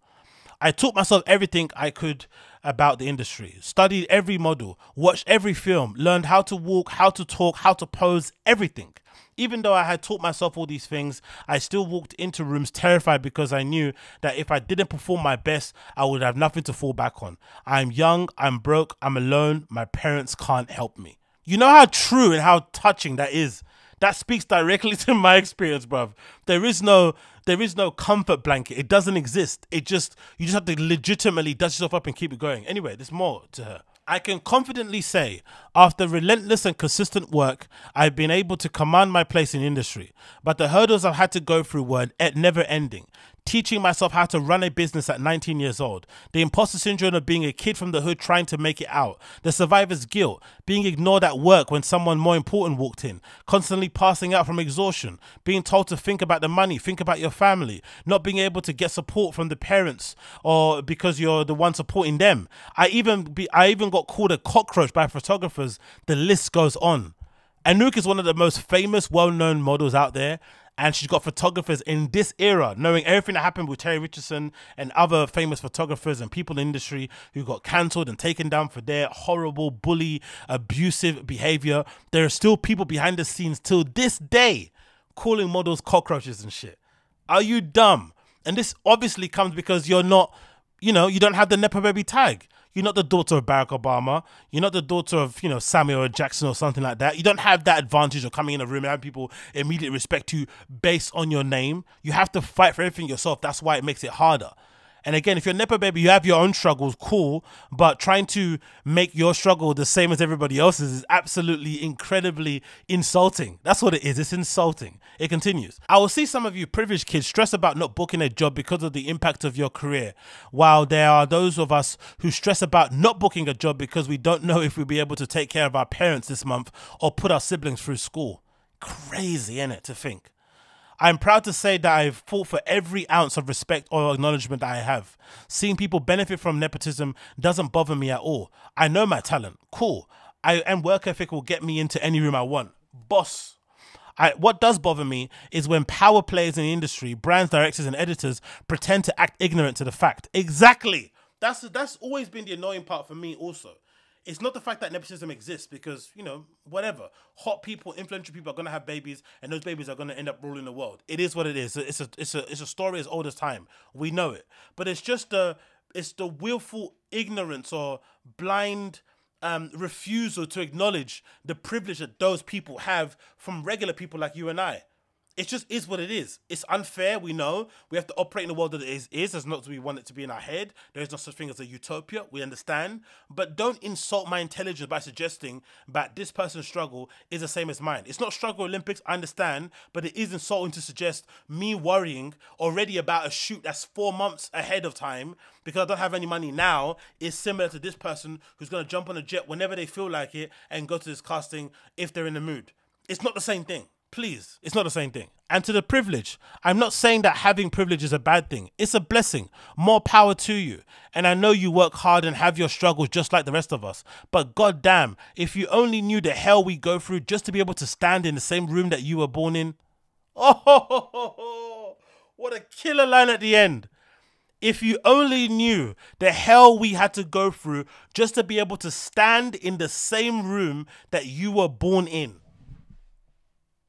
I taught myself everything I could about the industry, studied every model, watched every film, learned how to walk, how to talk, how to pose, everything. Even though I had taught myself all these things, I still walked into rooms terrified because I knew that if I didn't perform my best, I would have nothing to fall back on. I'm young, I'm broke, I'm alone, my parents can't help me. You know how true and how touching that is? That speaks directly to my experience, bruv. There is no comfort blanket. It doesn't exist. You just have to legitimately dust yourself up and keep it going. Anyway, there's more to her. I can confidently say, after relentless and consistent work, I've been able to command my place in the industry. But the hurdles I've had to go through were never ending. Teaching myself how to run a business at 19 years old, the imposter syndrome of being a kid from the hood trying to make it out, the survivor's guilt, being ignored at work when someone more important walked in, constantly passing out from exhaustion, being told to think about the money, think about your family, not being able to get support from the parents or because you're the one supporting them. I even got called a cockroach by photographers. The list goes on. Anok is one of the most famous, well-known models out there. And she's got photographers in this era, knowing everything that happened with Terry Richardson and other famous photographers and people in the industry who got cancelled and taken down for their horrible, bully, abusive behavior. There are still people behind the scenes till this day calling models cockroaches and shit. Are you dumb? And this obviously comes because you're not, you don't have the nepo baby tag. You're not the daughter of Barack Obama. You're not the daughter of, you know, Samuel L. Jackson or something like that. You don't have that advantage of coming in a room and having people immediately respect you based on your name. You have to fight for everything yourself. That's why it makes it harder. And again, if you're a nepo baby, you have your own struggles, cool. But trying to make your struggle the same as everybody else's is absolutely incredibly insulting. That's what it is. It's insulting. It continues. I will see some of you privileged kids stress about not booking a job because of the impact of your career, while there are those of us who stress about not booking a job because we don't know if we'll be able to take care of our parents this month or put our siblings through school. Crazy, innit, to think. I'm proud to say that I've fought for every ounce of respect or acknowledgement that I have. Seeing people benefit from nepotism doesn't bother me at all. I know my talent. Cool. And work ethic will get me into any room I want. Boss. What does bother me is when power players in the industry, brands, directors, and editors pretend to act ignorant to the fact. Exactly. That's always been the annoying part for me also. It's not the fact that nepotism exists because, you know, whatever. Hot people, influential people are going to have babies and those babies are going to end up ruling the world. It is what it is. It's a story as old as time. We know it. But it's just the willful ignorance or blind refusal to acknowledge the privilege that those people have from regular people like you and I. It just is what it is. It's unfair, we know. We have to operate in the world that it is as not as we want it to be in our head. There is no such thing as a utopia, we understand. But don't insult my intelligence by suggesting that this person's struggle is the same as mine. It's not struggle Olympics, I understand, but it is insulting to suggest me worrying already about a shoot that's 4 months ahead of time because I don't have any money now is similar to this person who's going to jump on a jet whenever they feel like it and go to this casting if they're in the mood. It's not the same thing. Please, it's not the same thing. And to the privilege, I'm not saying that having privilege is a bad thing. It's a blessing. More power to you. And I know you work hard and have your struggles just like the rest of us. But goddamn, if you only knew the hell we go through just to be able to stand in the same room that you were born in. Oh, what a killer line at the end. If you only knew the hell we had to go through just to be able to stand in the same room that you were born in.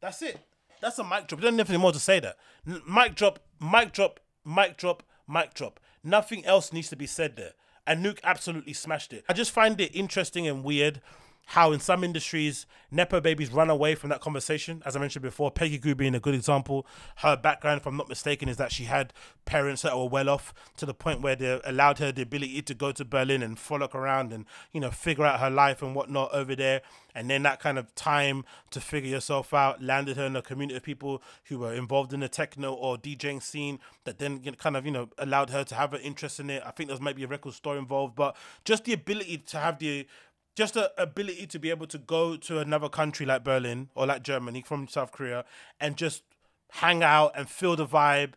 That's it. That's a mic drop. You don't need anything more to say that. Mic drop, mic drop, mic drop, mic drop. Nothing else needs to be said there. And Nuke absolutely smashed it. I just find it interesting and weird how in some industries, nepo babies run away from that conversation. As I mentioned before, Peggy Gou being a good example. Her background, if I'm not mistaken, is that she had parents that were well off to the point where they allowed her the ability to go to Berlin and frolic around and, you know, figure out her life and whatnot over there. And then that kind of time to figure yourself out landed her in a community of people who were involved in the techno or DJing scene that then kind of, you know, allowed her to have an interest in it. I think there's maybe a record store involved, but just the ability to have the ability to be able to go to another country like Berlin or like Germany from South Korea and just hang out and feel the vibe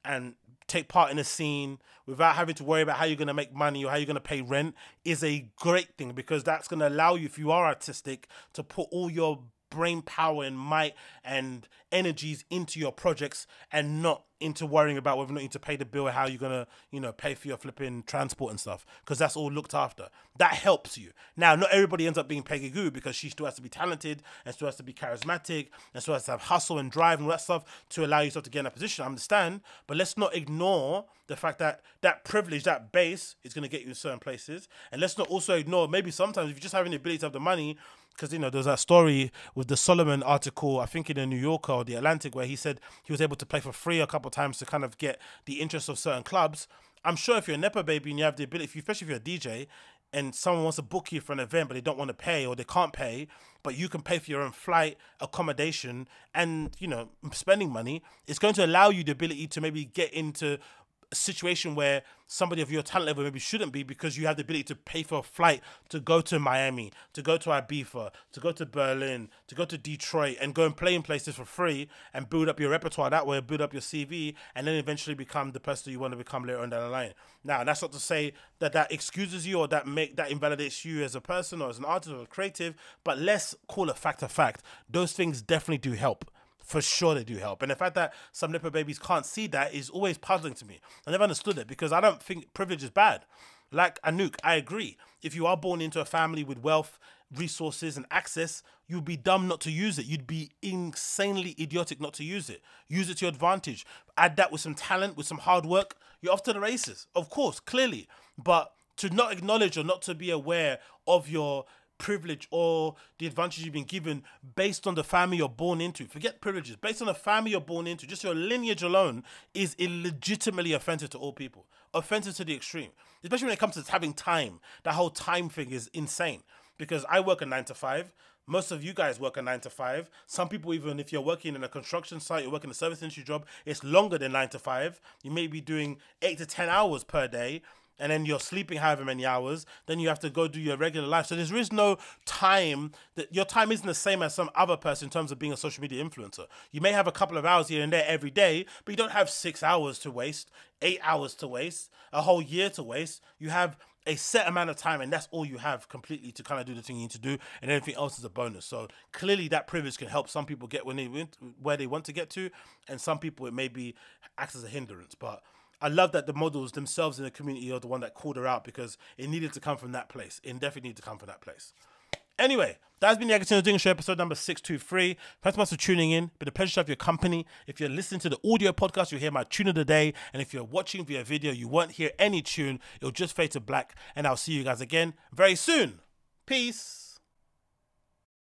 and take part in a scene without having to worry about how you're going to make money or how you're going to pay rent is a great thing, because that's going to allow you, if you are artistic, to put all your brain power and might and energies into your projects and not into worrying about whether or not you need to pay the bill or how you're going to, you know, pay for your flipping transport and stuff, because that's all looked after. That helps you. Now, not everybody ends up being Peggy Gou because she still has to be talented and still has to be charismatic and still has to have hustle and drive and all that stuff to allow yourself to get in that position. I understand, but let's not ignore the fact that that privilege, that base is going to get you in certain places. And let's not also ignore, maybe sometimes if you just have the ability to have the money, because, you know, there's that story with the Solomon article, I think in the New Yorker or the Atlantic, where he said he was able to play for free a couple of times to kind of get the interest of certain clubs. I'm sure if you're a nepo baby and you have the ability, especially if you're a DJ and someone wants to book you for an event but they don't want to pay or they can't pay, but you can pay for your own flight, accommodation, and, you know, spending money, it's going to allow you the ability to maybe get into a situation where somebody of your talent level maybe shouldn't be, because you have the ability to pay for a flight to go to Miami, to go to Ibiza, to go to Berlin, to go to Detroit and go and play in places for free and build up your repertoire that way, build up your CV, and then eventually become the person you want to become later on down the line. Now, that's not to say that that excuses you or that invalidates you as a person or as an artist or a creative, but let's call a fact a fact. Those things definitely do help. For sure they do help. And the fact that some nepo babies can't see that is always puzzling to me. I never understood it, because I don't think privilege is bad. Like Anok, I agree. If you are born into a family with wealth, resources and access, you'd be dumb not to use it. You'd be insanely idiotic not to use it. Use it to your advantage. Add that with some talent, with some hard work, you're off to the races. Of course, clearly. But to not acknowledge or not to be aware of your privilege or the advantage you've been given based on the family you're born into. Forget privileges. Based on the family you're born into, just your lineage alone is illegitimately offensive to all people. Offensive to the extreme. Especially when it comes to having time. That whole time thing is insane. Because I work a 9 to 5. Most of you guys work a 9 to 5. Some people, even if you're working in a construction site, you're working a service industry job, it's longer than 9 to 5. You may be doing 8 to 10 hours per day. And then you're sleeping however many hours, then you have to go do your regular life. So there is no time, that your time isn't the same as some other person in terms of being a social media influencer. You may have a couple of hours here and there every day, but you don't have 6 hours to waste, 8 hours to waste, a whole year to waste. You have a set amount of time, and that's all you have completely to kind of do the thing you need to do, and everything else is a bonus. So clearly that privilege can help some people get where they want to get to, and some people it maybe acts as a hindrance. But I love that the models themselves in the community are the one that called her out, because it needed to come from that place. It definitely needed to come from that place. Anyway, that's been the Agostinho Show, episode number 623. Thanks so much for tuning in. Been a pleasure to have your company. If you're listening to the audio podcast, you'll hear my tune of the day. And if you're watching via video, you won't hear any tune. It'll just fade to black. And I'll see you guys again very soon. Peace.